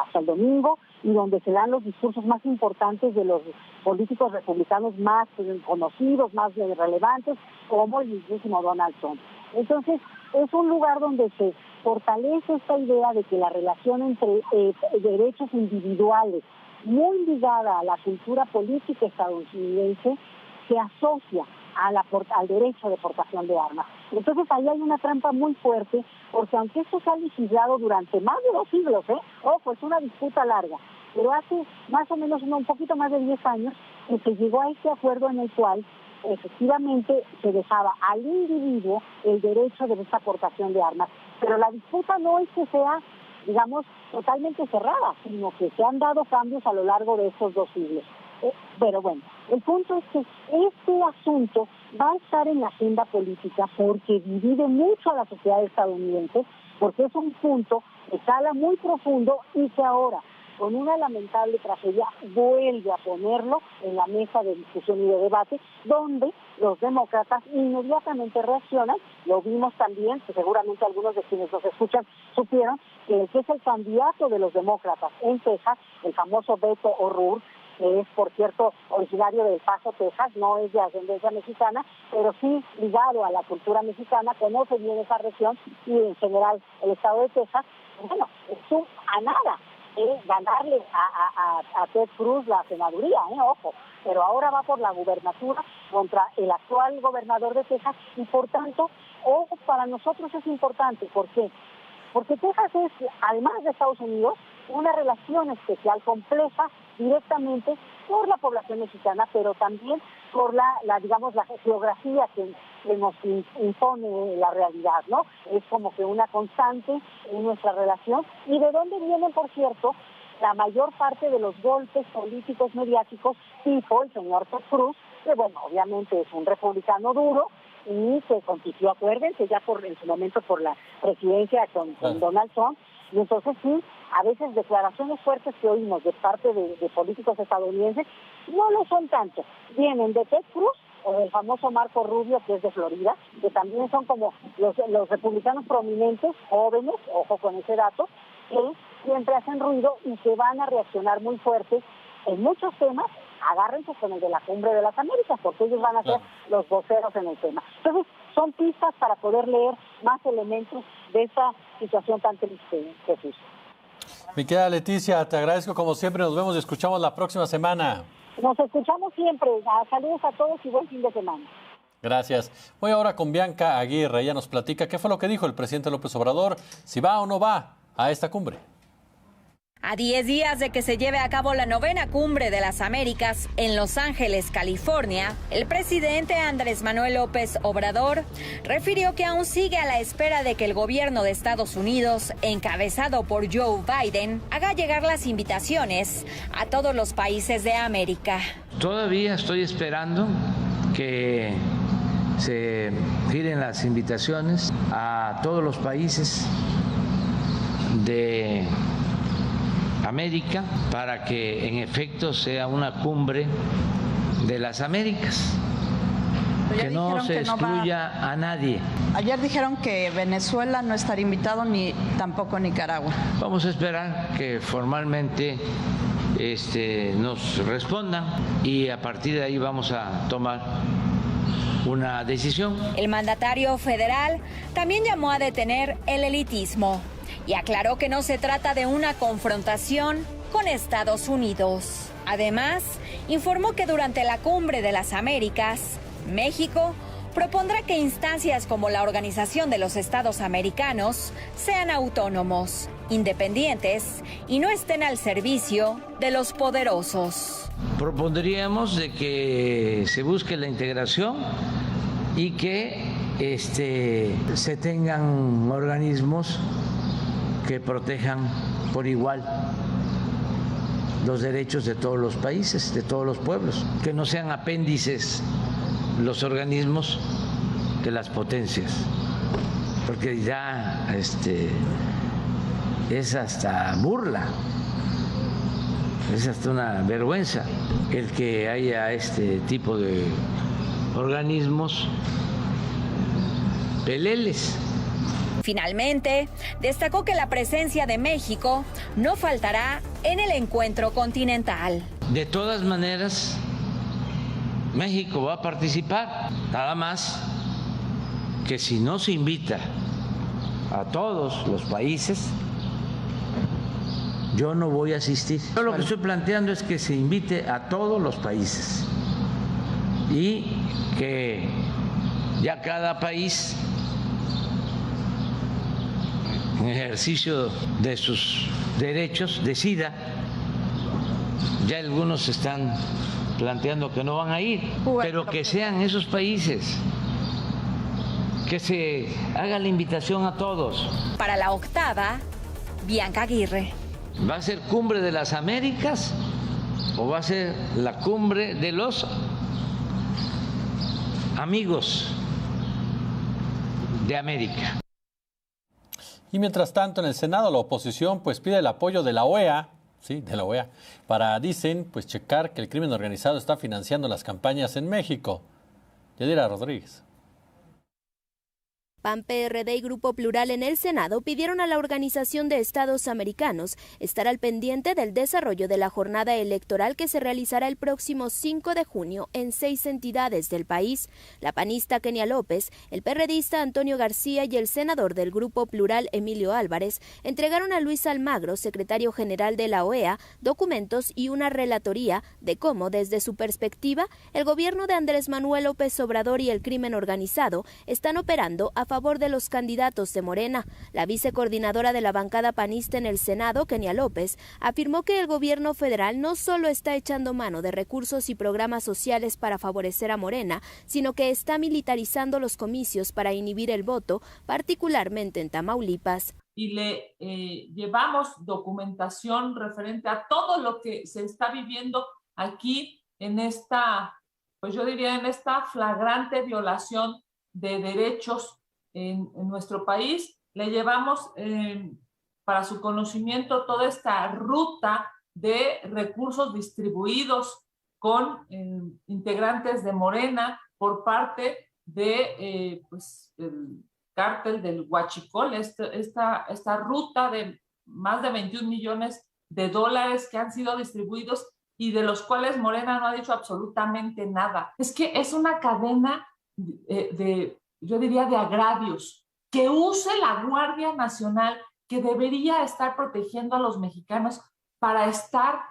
hasta el domingo, y donde se dan los discursos más importantes de los políticos republicanos más conocidos, más relevantes, como el mismísimo Donald Trump. Entonces, es un lugar donde se fortalece esta idea de que la relación entre derechos individuales, muy ligada a la cultura política estadounidense, se asocia al derecho de portación de armas. Entonces ahí hay una trampa muy fuerte, porque aunque esto se ha legislado durante más de 2 siglos, ojo, es una disputa larga, pero hace más o menos un poquito más de 10 años que se llegó a este acuerdo en el cual efectivamente se dejaba al individuo el derecho de esta portación de armas. Pero la disputa no es que sea, digamos, totalmente cerrada, sino que se han dado cambios a lo largo de estos 2 siglos. Pero bueno, el punto es que este asunto va a estar en la agenda política porque divide mucho a la sociedad estadounidense, porque es un punto que cala muy profundo y que ahora, con una lamentable tragedia, vuelve a ponerlo en la mesa de discusión y de debate, donde los demócratas inmediatamente reaccionan. Lo vimos también, que seguramente algunos de quienes nos escuchan supieron, que el que es el candidato de los demócratas en Texas, el famoso Beto O'Rourke, que es, por cierto, originario de El Paso, Texas, no es de ascendencia mexicana, pero sí ligado a la cultura mexicana, conoce bien esa región y en general el estado de Texas. Bueno, es a nada ganarle a Ted Cruz la senaduría, ojo, pero ahora va por la gubernatura contra el actual gobernador de Texas y por tanto, ojo, para nosotros es importante. ¿Por qué? Porque Texas es, además de Estados Unidos, una relación especial, compleja, directamente por la población mexicana, pero también por la geografía que nos impone la realidad, ¿no? Es como que una constante en nuestra relación. ¿Y de dónde vienen, por cierto, la mayor parte de los golpes políticos mediáticos, tipo el señor Ted Cruz, que bueno, obviamente es un republicano duro y se compitió, acuérdense, ya en su momento por la presidencia con Donald Trump, y entonces sí, a veces declaraciones fuertes que oímos de parte de políticos estadounidenses no lo son tanto. Vienen de Ted Cruz o del famoso Marco Rubio, que es de Florida, que también son como los republicanos prominentes, jóvenes, ojo con ese dato, que siempre hacen ruido y que van a reaccionar muy fuerte en muchos temas. Agárrense con el de la Cumbre de las Américas, porque ellos van a ser los voceros en el tema. Entonces, son pistas para poder leer más elementos de esta situación tan triste, Jesús. Mi querida Leticia, te agradezco como siempre. Nos vemos y escuchamos la próxima semana. Nos escuchamos siempre. Saludos a todos y buen fin de semana. Gracias. Voy ahora con Bianca Aguirre. Ella nos platica qué fue lo que dijo el presidente López Obrador, si va o no va a esta cumbre. A 10 días de que se lleve a cabo la 9ª Cumbre de las Américas en Los Ángeles, California, el presidente Andrés Manuel López Obrador refirió que aún sigue a la espera de que el gobierno de Estados Unidos, encabezado por Joe Biden, haga llegar las invitaciones a todos los países de América. Todavía estoy esperando que se giren las invitaciones a todos los países de América para que en efecto sea una cumbre de las Américas, que no se excluya a nadie. Ayer dijeron que Venezuela no estaría invitado ni tampoco Nicaragua. Vamos a esperar que formalmente nos respondan y a partir de ahí vamos a tomar una decisión. El mandatario federal también llamó a detener el elitismo y aclaró que no se trata de una confrontación con Estados Unidos. Además, informó que durante la Cumbre de las Américas, México propondrá que instancias como la Organización de los Estados Americanos sean autónomos, independientes y no estén al servicio de los poderosos. Propondríamos de que se busque la integración y que se tengan organismos que protejan por igual los derechos de todos los países, de todos los pueblos, que no sean apéndices los organismos de las potencias, porque ya es hasta burla, es hasta una vergüenza el que haya este tipo de organismos peleles. Finalmente, destacó que la presencia de México no faltará en el encuentro continental. De todas maneras, México va a participar, nada más que si no se invita a todos los países, yo no voy a asistir. Yo lo que estoy planteando es que se invite a todos los países y que ya cada país, en ejercicio de sus derechos, decida. Ya algunos están planteando que no van a ir, pero que sean esos países, que se haga la invitación a todos. Para la 8ª, Bianca Aguirre. ¿Va a ser Cumbre de las Américas o va a ser la Cumbre de los Amigos de América? Y mientras tanto, en el Senado, la oposición pues pide el apoyo de la OEA, para, dicen, pues checar que el crimen organizado está financiando las campañas en México. Yadira Rodríguez. PAN, PRD y Grupo Plural en el Senado pidieron a la Organización de Estados Americanos estar al pendiente del desarrollo de la jornada electoral que se realizará el próximo 5 de junio en 6 entidades del país. La panista Kenia López, el perredista Antonio García y el senador del Grupo Plural Emilio Álvarez entregaron a Luis Almagro, secretario general de la OEA, documentos y una relatoría de cómo, desde su perspectiva, el gobierno de Andrés Manuel López Obrador y el crimen organizado están operando a favor de los candidatos de Morena. La vicecoordinadora de la bancada panista en el Senado, Kenia López, afirmó que el gobierno federal no solo está echando mano de recursos y programas sociales para favorecer a Morena, sino que está militarizando los comicios para inhibir el voto, particularmente en Tamaulipas. Y le llevamos documentación referente a todo lo que se está viviendo aquí en esta, pues yo diría, en esta flagrante violación de derechos en nuestro país. Le llevamos para su conocimiento toda esta ruta de recursos distribuidos con integrantes de Morena por parte de el cártel del Huachicol, esta ruta de más de 21 millones de dólares que han sido distribuidos y de los cuales Morena no ha dicho absolutamente nada. Es que es una cadena yo diría, de agravios, que use la Guardia Nacional, que debería estar protegiendo a los mexicanos para estar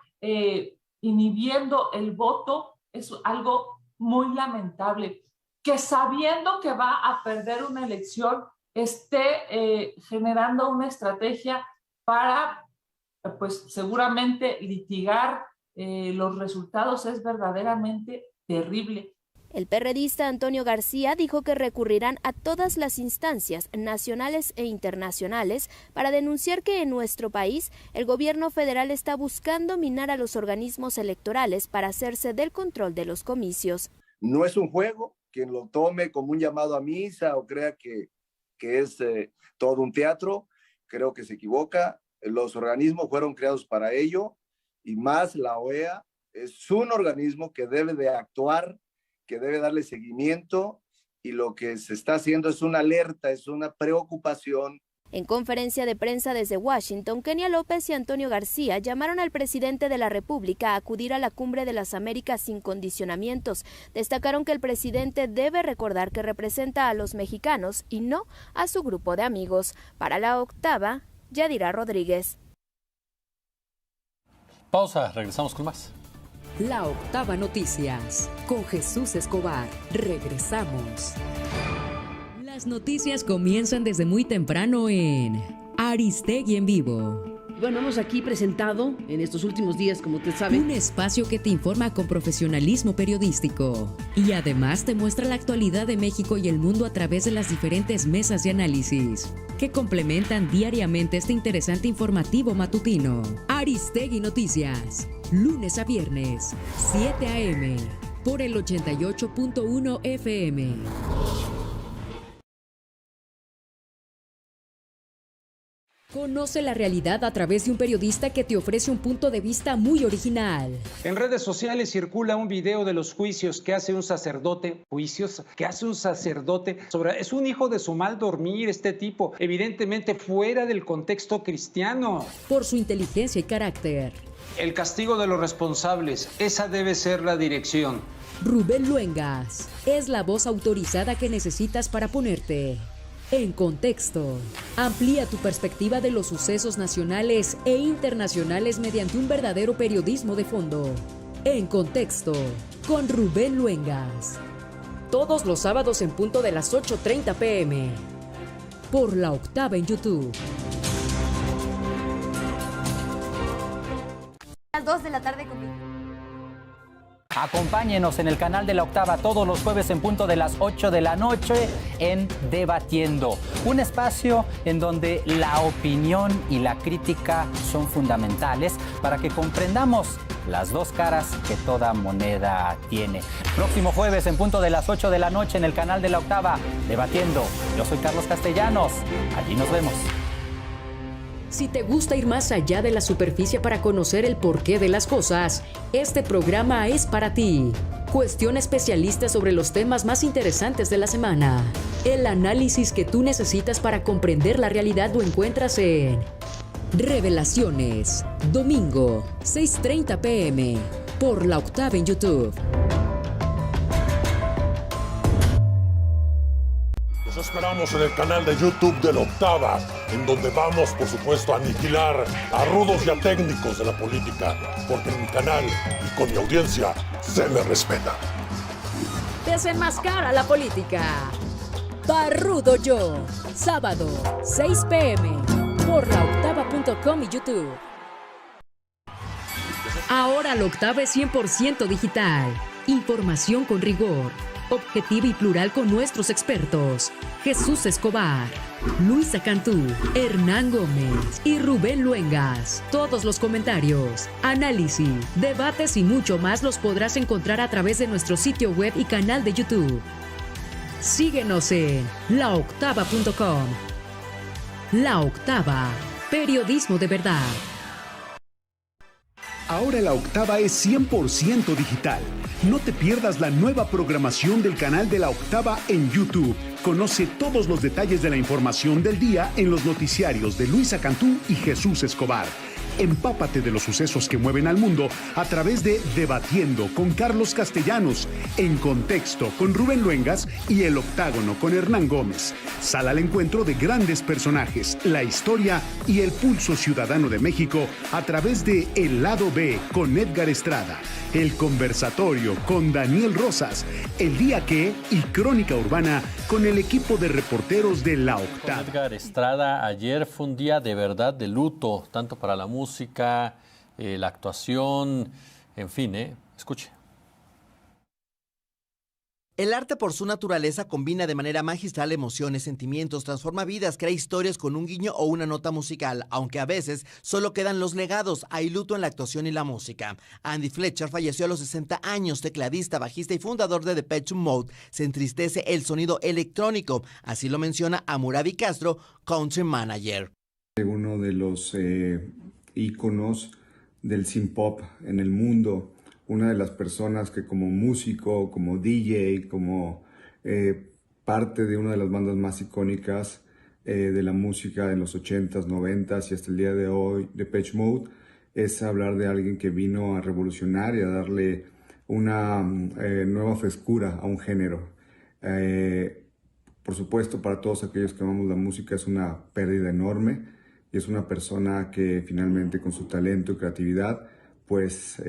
inhibiendo el voto, es algo muy lamentable. Que sabiendo que va a perder una elección, esté generando una estrategia para, pues seguramente, litigar los resultados es verdaderamente terrible. El perredista Antonio García dijo que recurrirán a todas las instancias nacionales e internacionales para denunciar que en nuestro país el gobierno federal está buscando minar a los organismos electorales para hacerse del control de los comicios. No es un juego, quien lo tome como un llamado a misa o crea que es todo un teatro, creo que se equivoca. Los organismos fueron creados para ello y más la OEA es un organismo que debe de actuar, que debe darle seguimiento y lo que se está haciendo es una alerta, es una preocupación. En conferencia de prensa desde Washington, Kenia López y Antonio García llamaron al presidente de la República a acudir a la Cumbre de las Américas sin condicionamientos. Destacaron que el presidente debe recordar que representa a los mexicanos y no a su grupo de amigos. Para La Octava, Yadira Rodríguez. Pausa, regresamos con más. La Octava Noticias, con Jesús Escobar. Regresamos. Las noticias comienzan desde muy temprano en Aristegui en Vivo. Bueno, hemos aquí presentado en estos últimos días, como usted sabe, un espacio que te informa con profesionalismo periodístico y además te muestra la actualidad de México y el mundo a través de las diferentes mesas de análisis que complementan diariamente este interesante informativo matutino. Aristegui Noticias, lunes a viernes, 7 a.m. por el 88.1 FM. Conoce la realidad a través de un periodista que te ofrece un punto de vista muy original. En redes sociales circula un video de los juicios que hace un sacerdote. Es un hijo de su mal dormir este tipo, evidentemente fuera del contexto cristiano. Por su inteligencia y carácter. El castigo de los responsables, esa debe ser la dirección. Rubén Luengas es la voz autorizada que necesitas para ponerte en contexto. Amplía tu perspectiva de los sucesos nacionales e internacionales mediante un verdadero periodismo de fondo. En contexto, con Rubén Luengas. Todos los sábados en punto de las 8:30 p.m. por La Octava en YouTube. Las 2 de la tarde conmigo. Acompáñenos en el canal de La Octava todos los jueves en punto de las 8 de la noche en Debatiendo, un espacio en donde la opinión y la crítica son fundamentales para que comprendamos las dos caras que toda moneda tiene. Próximo jueves en punto de las 8 de la noche en el canal de La Octava, Debatiendo. Yo soy Carlos Castellanos, allí nos vemos. Si te gusta ir más allá de la superficie para conocer el porqué de las cosas, este programa es para ti. Cuestiona especialistas sobre los temas más interesantes de la semana. El análisis que tú necesitas para comprender la realidad lo encuentras en Revelaciones, domingo, 6:30 p.m. por La Octava en YouTube. Los esperamos en el canal de YouTube de La Octava, en donde vamos, por supuesto, a aniquilar a rudos y a técnicos de la política, porque en mi canal y con mi audiencia se me respeta. Desenmascara la política. Parrudo Yo, sábado, 6 p.m. por laoctava.com y YouTube. Ahora La Octava es 100% digital. Información con rigor, objetiva y plural con nuestros expertos. Jesús Escobar, Luisa Cantú, Hernán Gómez y Rubén Luengas. Todos los comentarios, análisis, debates y mucho más los podrás encontrar a través de nuestro sitio web y canal de YouTube. Síguenos en laoctava.com. La Octava, periodismo de verdad. Ahora La Octava es 100% digital. No te pierdas la nueva programación del canal de La Octava en YouTube. Conoce todos los detalles de la información del día en los noticiarios de Luisa Cantú y Jesús Escobar. Empápate de los sucesos que mueven al mundo a través de Debatiendo con Carlos Castellanos, En Contexto con Rubén Luengas y El Octágono con Hernán Gómez. Sal al encuentro de grandes personajes, la historia y el pulso ciudadano de México a través de El Lado B con Edgar Estrada, El Conversatorio con Daniel Rosas, El Día Que y Crónica Urbana con el equipo de reporteros de La Octava. Con Edgar Estrada, ayer fue un día de verdad de luto, tanto para la música, la actuación, en fin, escuche. El arte por su naturaleza combina de manera magistral emociones, sentimientos, transforma vidas, crea historias con un guiño o una nota musical, aunque a veces solo quedan los legados, hay luto en la actuación y la música. Andy Fletcher falleció a los 60 años, tecladista, bajista y fundador de Depeche Mode. Se entristece el sonido electrónico, así lo menciona Amurabi Castro, country manager. Uno de los íconos del synth pop en el mundo, una de las personas que como músico, como DJ, como parte de una de las bandas más icónicas de la música en los 80s, 90s y hasta el día de hoy, Depeche Mode, es hablar de alguien que vino a revolucionar y a darle una nueva frescura a un género. Por supuesto, para todos aquellos que amamos la música es una pérdida enorme y es una persona que finalmente con su talento y creatividad pues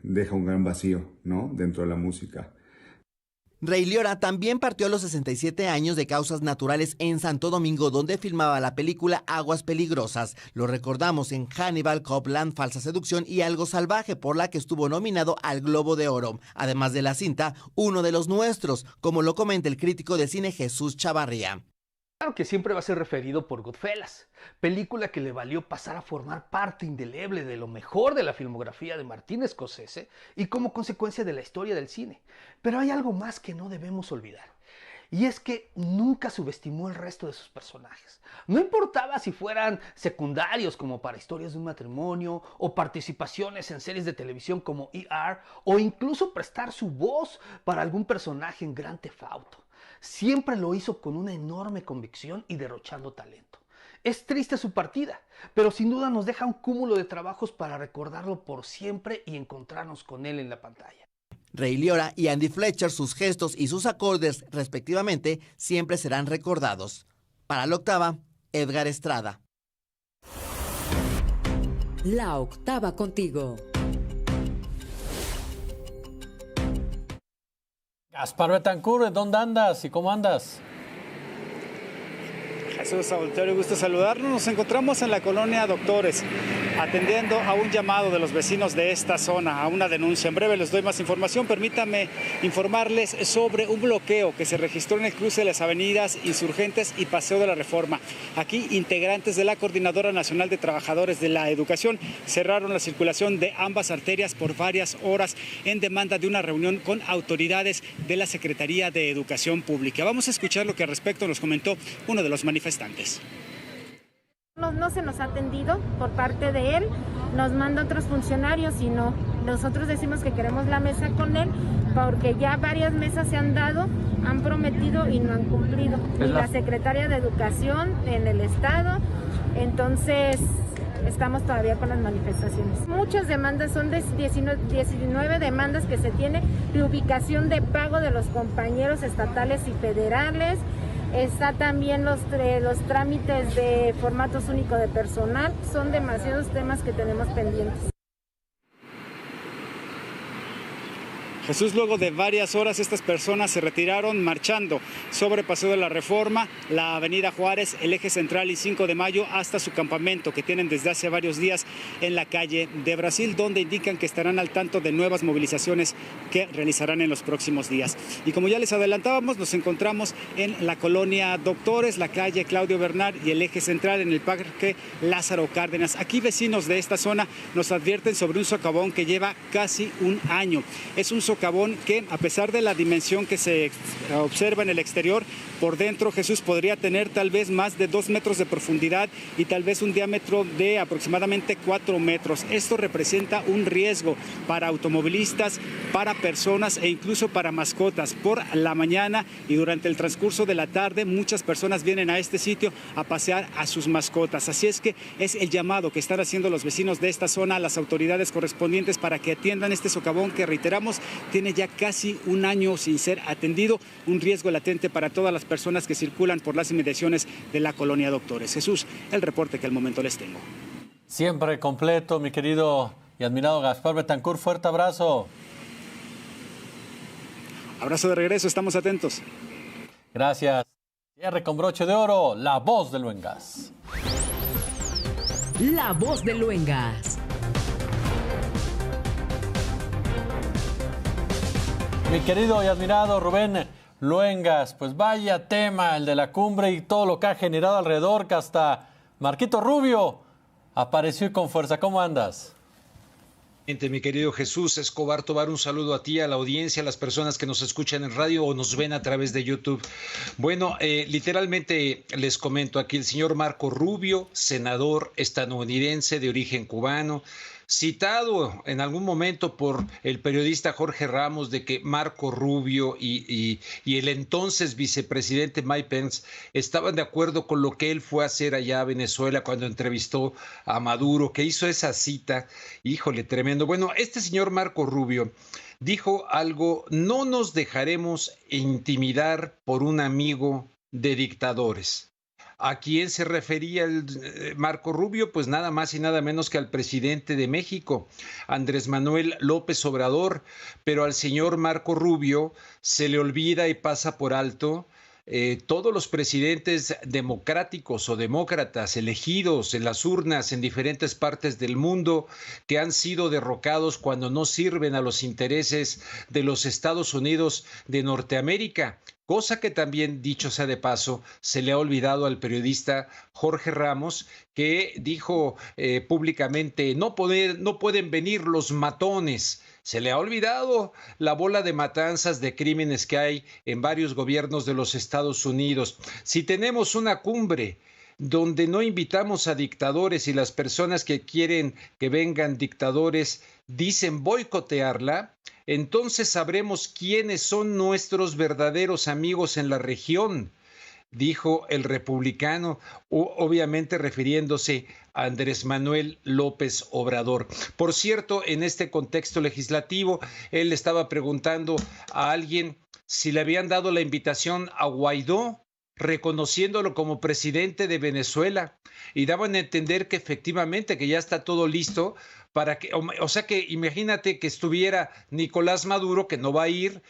deja un gran vacío, ¿no?, dentro de la música. Ray Liotta también partió a los 67 años de causas naturales en Santo Domingo, donde filmaba la película Aguas Peligrosas. Lo recordamos en Hannibal, Copland, Falsa Seducción y Algo Salvaje, por la que estuvo nominado al Globo de Oro. Además de la cinta, Uno de los Nuestros, como lo comenta el crítico de cine Jesús Chavarría. Claro que siempre va a ser referido por Goodfellas, película que le valió pasar a formar parte indeleble de lo mejor de la filmografía de Martin Scorsese y como consecuencia de la historia del cine. Pero hay algo más que no debemos olvidar, y es que nunca subestimó el resto de sus personajes. No importaba si fueran secundarios como para Historias de un matrimonio, o participaciones en series de televisión como ER, o incluso prestar su voz para algún personaje en Grand Theft Auto. Siempre lo hizo con una enorme convicción y derrochando talento. Es triste su partida, pero sin duda nos deja un cúmulo de trabajos para recordarlo por siempre y encontrarnos con él en la pantalla. Ray Liotta y Andy Fletcher, sus gestos y sus acordes, respectivamente, siempre serán recordados. Para La Octava, Edgar Estrada. La Octava contigo. Gaspar Betancourt, ¿dónde andas y cómo andas? Jesús Auditorio, gusto saludarnos. Nos encontramos en la colonia Doctores, atendiendo a un llamado de los vecinos de esta zona, a una denuncia. En breve les doy más información. Permítame informarles sobre un bloqueo que se registró en el cruce de las avenidas Insurgentes y Paseo de la Reforma. Aquí, integrantes de la Coordinadora Nacional de Trabajadores de la Educación cerraron la circulación de ambas arterias por varias horas en demanda de una reunión con autoridades de la Secretaría de Educación Pública. Vamos a escuchar lo que al respecto nos comentó uno de los manifestantes. No se nos ha atendido por parte de él, nos manda otros funcionarios y no. Nosotros decimos que queremos la mesa con él porque ya varias mesas se han dado, han prometido y no han cumplido. Y la secretaria de Educación en el estado, entonces estamos todavía con las manifestaciones. Muchas demandas, son de 19 demandas que se tiene de ubicación de pago de los compañeros estatales y federales. Está también los trámites de formatos únicos de personal. Son demasiados temas que tenemos pendientes. Jesús, luego de varias horas estas personas se retiraron marchando sobre Paseo de la Reforma, la Avenida Juárez, el Eje Central y 5 de Mayo hasta su campamento que tienen desde hace varios días en la calle de Brasil, donde indican que estarán al tanto de nuevas movilizaciones que realizarán en los próximos días. Y como ya les adelantábamos, nos encontramos en la colonia Doctores, la calle Claudio Bernard y el Eje Central en el Parque Lázaro Cárdenas. Aquí vecinos de esta zona nos advierten sobre un socavón que lleva casi un año. Es un socavón que, a pesar de la dimensión que se observa en el exterior, por dentro, Jesús, podría tener tal vez más de 2 metros de profundidad y tal vez un diámetro de aproximadamente 4 metros. Esto representa un riesgo para automovilistas, para personas e incluso para mascotas. Por la mañana y durante el transcurso de la tarde, muchas personas vienen a este sitio a pasear a sus mascotas. Así es que es el llamado que están haciendo los vecinos de esta zona a las autoridades correspondientes para que atiendan este socavón que, reiteramos, tiene ya casi un año sin ser atendido, un riesgo latente para todas las personas que circulan por las inmediaciones de la colonia Doctores. Jesús, el reporte que al momento les tengo. Siempre completo, mi querido y admirado Gaspar Betancourt, fuerte abrazo. Abrazo de regreso, estamos atentos. Gracias. Cierre con broche de oro, la voz de Luengas. La voz de Luengas. Mi querido y admirado Rubén Luengas, pues vaya tema el de la cumbre y todo lo que ha generado alrededor, que hasta Marquito Rubio apareció con fuerza. ¿Cómo andas? Mi querido Jesús Escobar Tobar, un saludo a ti, a la audiencia, a las personas que nos escuchan en radio o nos ven a través de YouTube. Bueno, literalmente les comento aquí, el señor Marco Rubio, senador estadounidense de origen cubano, citado en algún momento por el periodista Jorge Ramos de que Marco Rubio y el entonces vicepresidente Mike Pence estaban de acuerdo con lo que él fue a hacer allá a Venezuela cuando entrevistó a Maduro, que hizo esa cita, híjole, tremendo. Bueno, este señor Marco Rubio dijo algo: no nos dejaremos intimidar por un amigo de dictadores. ¿A quién se refería el Marco Rubio? Pues nada más y nada menos que al presidente de México, Andrés Manuel López Obrador. Pero al señor Marco Rubio se le olvida y pasa por alto todos los presidentes democráticos o demócratas elegidos en las urnas en diferentes partes del mundo que han sido derrocados cuando no sirven a los intereses de los Estados Unidos de Norteamérica. Cosa que también, dicho sea de paso, se le ha olvidado al periodista Jorge Ramos, que dijo públicamente: no pueden venir los matones. Se le ha olvidado la bola de matanzas, de crímenes que hay en varios gobiernos de los Estados Unidos. Si tenemos una cumbre donde no invitamos a dictadores y las personas que quieren que vengan dictadores dicen boicotearla, entonces sabremos quiénes son nuestros verdaderos amigos en la región, dijo el republicano, obviamente refiriéndose a Andrés Manuel López Obrador. Por cierto, en este contexto legislativo, él estaba preguntando a alguien si le habían dado la invitación a Guaidó, reconociéndolo como presidente de Venezuela, y daban a entender que efectivamente que ya está todo listo para que, o sea que imagínate que estuviera Nicolás Maduro, que no va a ir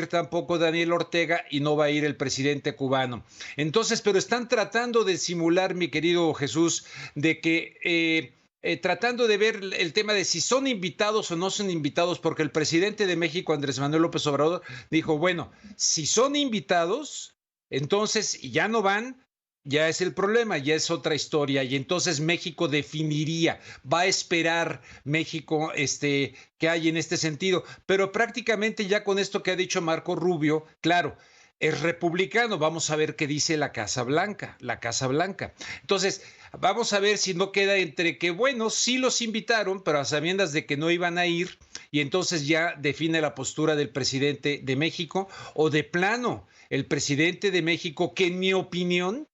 tampoco Daniel Ortega y no va a ir el presidente cubano. Entonces, pero están tratando de simular, mi querido Jesús, de que tratando de ver el tema de si son invitados o no son invitados, porque el presidente de México, Andrés Manuel López Obrador, dijo, bueno, si son invitados, entonces ya no van, ya es el problema, ya es otra historia, y entonces México definiría, va a esperar México que hay en este sentido, pero prácticamente ya con esto que ha dicho Marco Rubio, claro, es republicano. Vamos a ver qué dice la Casa Blanca. Entonces, vamos a ver si no queda entre que, bueno, sí los invitaron, pero a sabiendas de que no iban a ir, y entonces ya define la postura del presidente de México, o de plano, el presidente de México, que en mi opinión,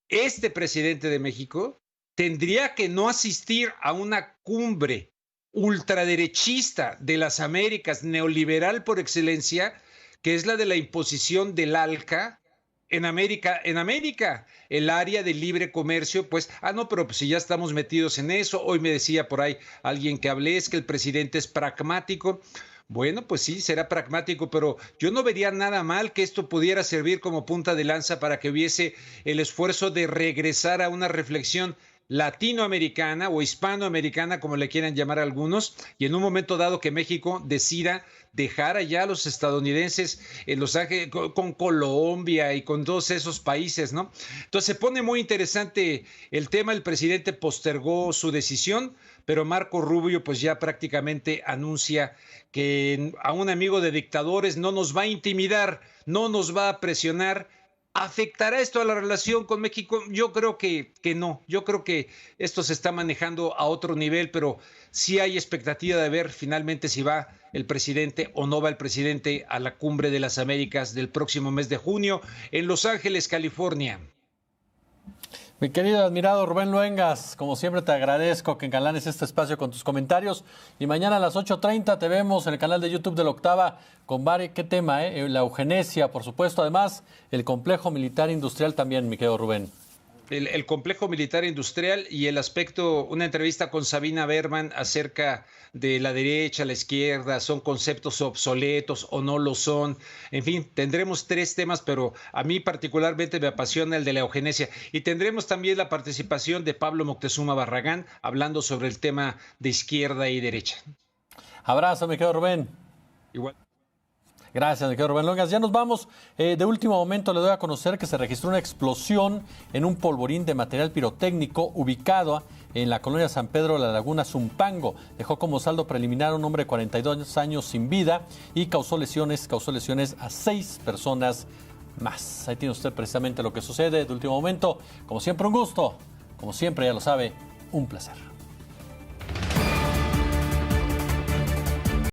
este presidente de México tendría que no asistir a una cumbre ultraderechista de las Américas, neoliberal por excelencia, que es la de la imposición del ALCA en América, el área de libre comercio. Pues, no, pero pues si ya estamos metidos en eso. Hoy me decía por ahí alguien que hablé, es que el presidente es pragmático. Bueno, pues sí, será pragmático, pero yo no vería nada mal que esto pudiera servir como punta de lanza para que hubiese el esfuerzo de regresar a una reflexión latinoamericana o hispanoamericana, como le quieran llamar algunos, y en un momento dado que México decida dejar allá a los estadounidenses en Los Ángeles, con Colombia y con todos esos países, ¿no? Entonces se pone muy interesante el tema. El presidente postergó su decisión, pero Marco Rubio pues ya prácticamente anuncia que a un amigo de dictadores no nos va a intimidar, no nos va a presionar. ¿Afectará esto a la relación con México? Yo creo que no. Yo creo que esto se está manejando a otro nivel, pero sí hay expectativa de ver finalmente si va el presidente o no va el presidente a la Cumbre de las Américas del próximo mes de junio en Los Ángeles, California. Mi querido admirado Rubén Luengas, como siempre te agradezco que engalanes este espacio con tus comentarios, y mañana a las 8:30 te vemos en el canal de YouTube de La Octava con ¿qué tema? La eugenesia, por supuesto, además el complejo militar industrial también, mi querido Rubén. El complejo militar industrial y el aspecto, una entrevista con Sabina Berman acerca de la derecha, la izquierda, son conceptos obsoletos o no lo son. En fin, tendremos 3 temas, pero a mí particularmente me apasiona el de la eugenesia. Y tendremos también la participación de Pablo Moctezuma Barragán hablando sobre el tema de izquierda y derecha. Abrazo, mi querido Rubén. Igual. Gracias, mi querido Rubén Luengas. Ya nos vamos. De último momento le doy a conocer que se registró una explosión en un polvorín de material pirotécnico ubicado en la colonia San Pedro de la Laguna, Zumpango. Dejó como saldo preliminar a un hombre de 42 años sin vida y causó lesiones a 6 personas más. Ahí tiene usted precisamente lo que sucede de último momento. Como siempre, un gusto. Como siempre, ya lo sabe, un placer.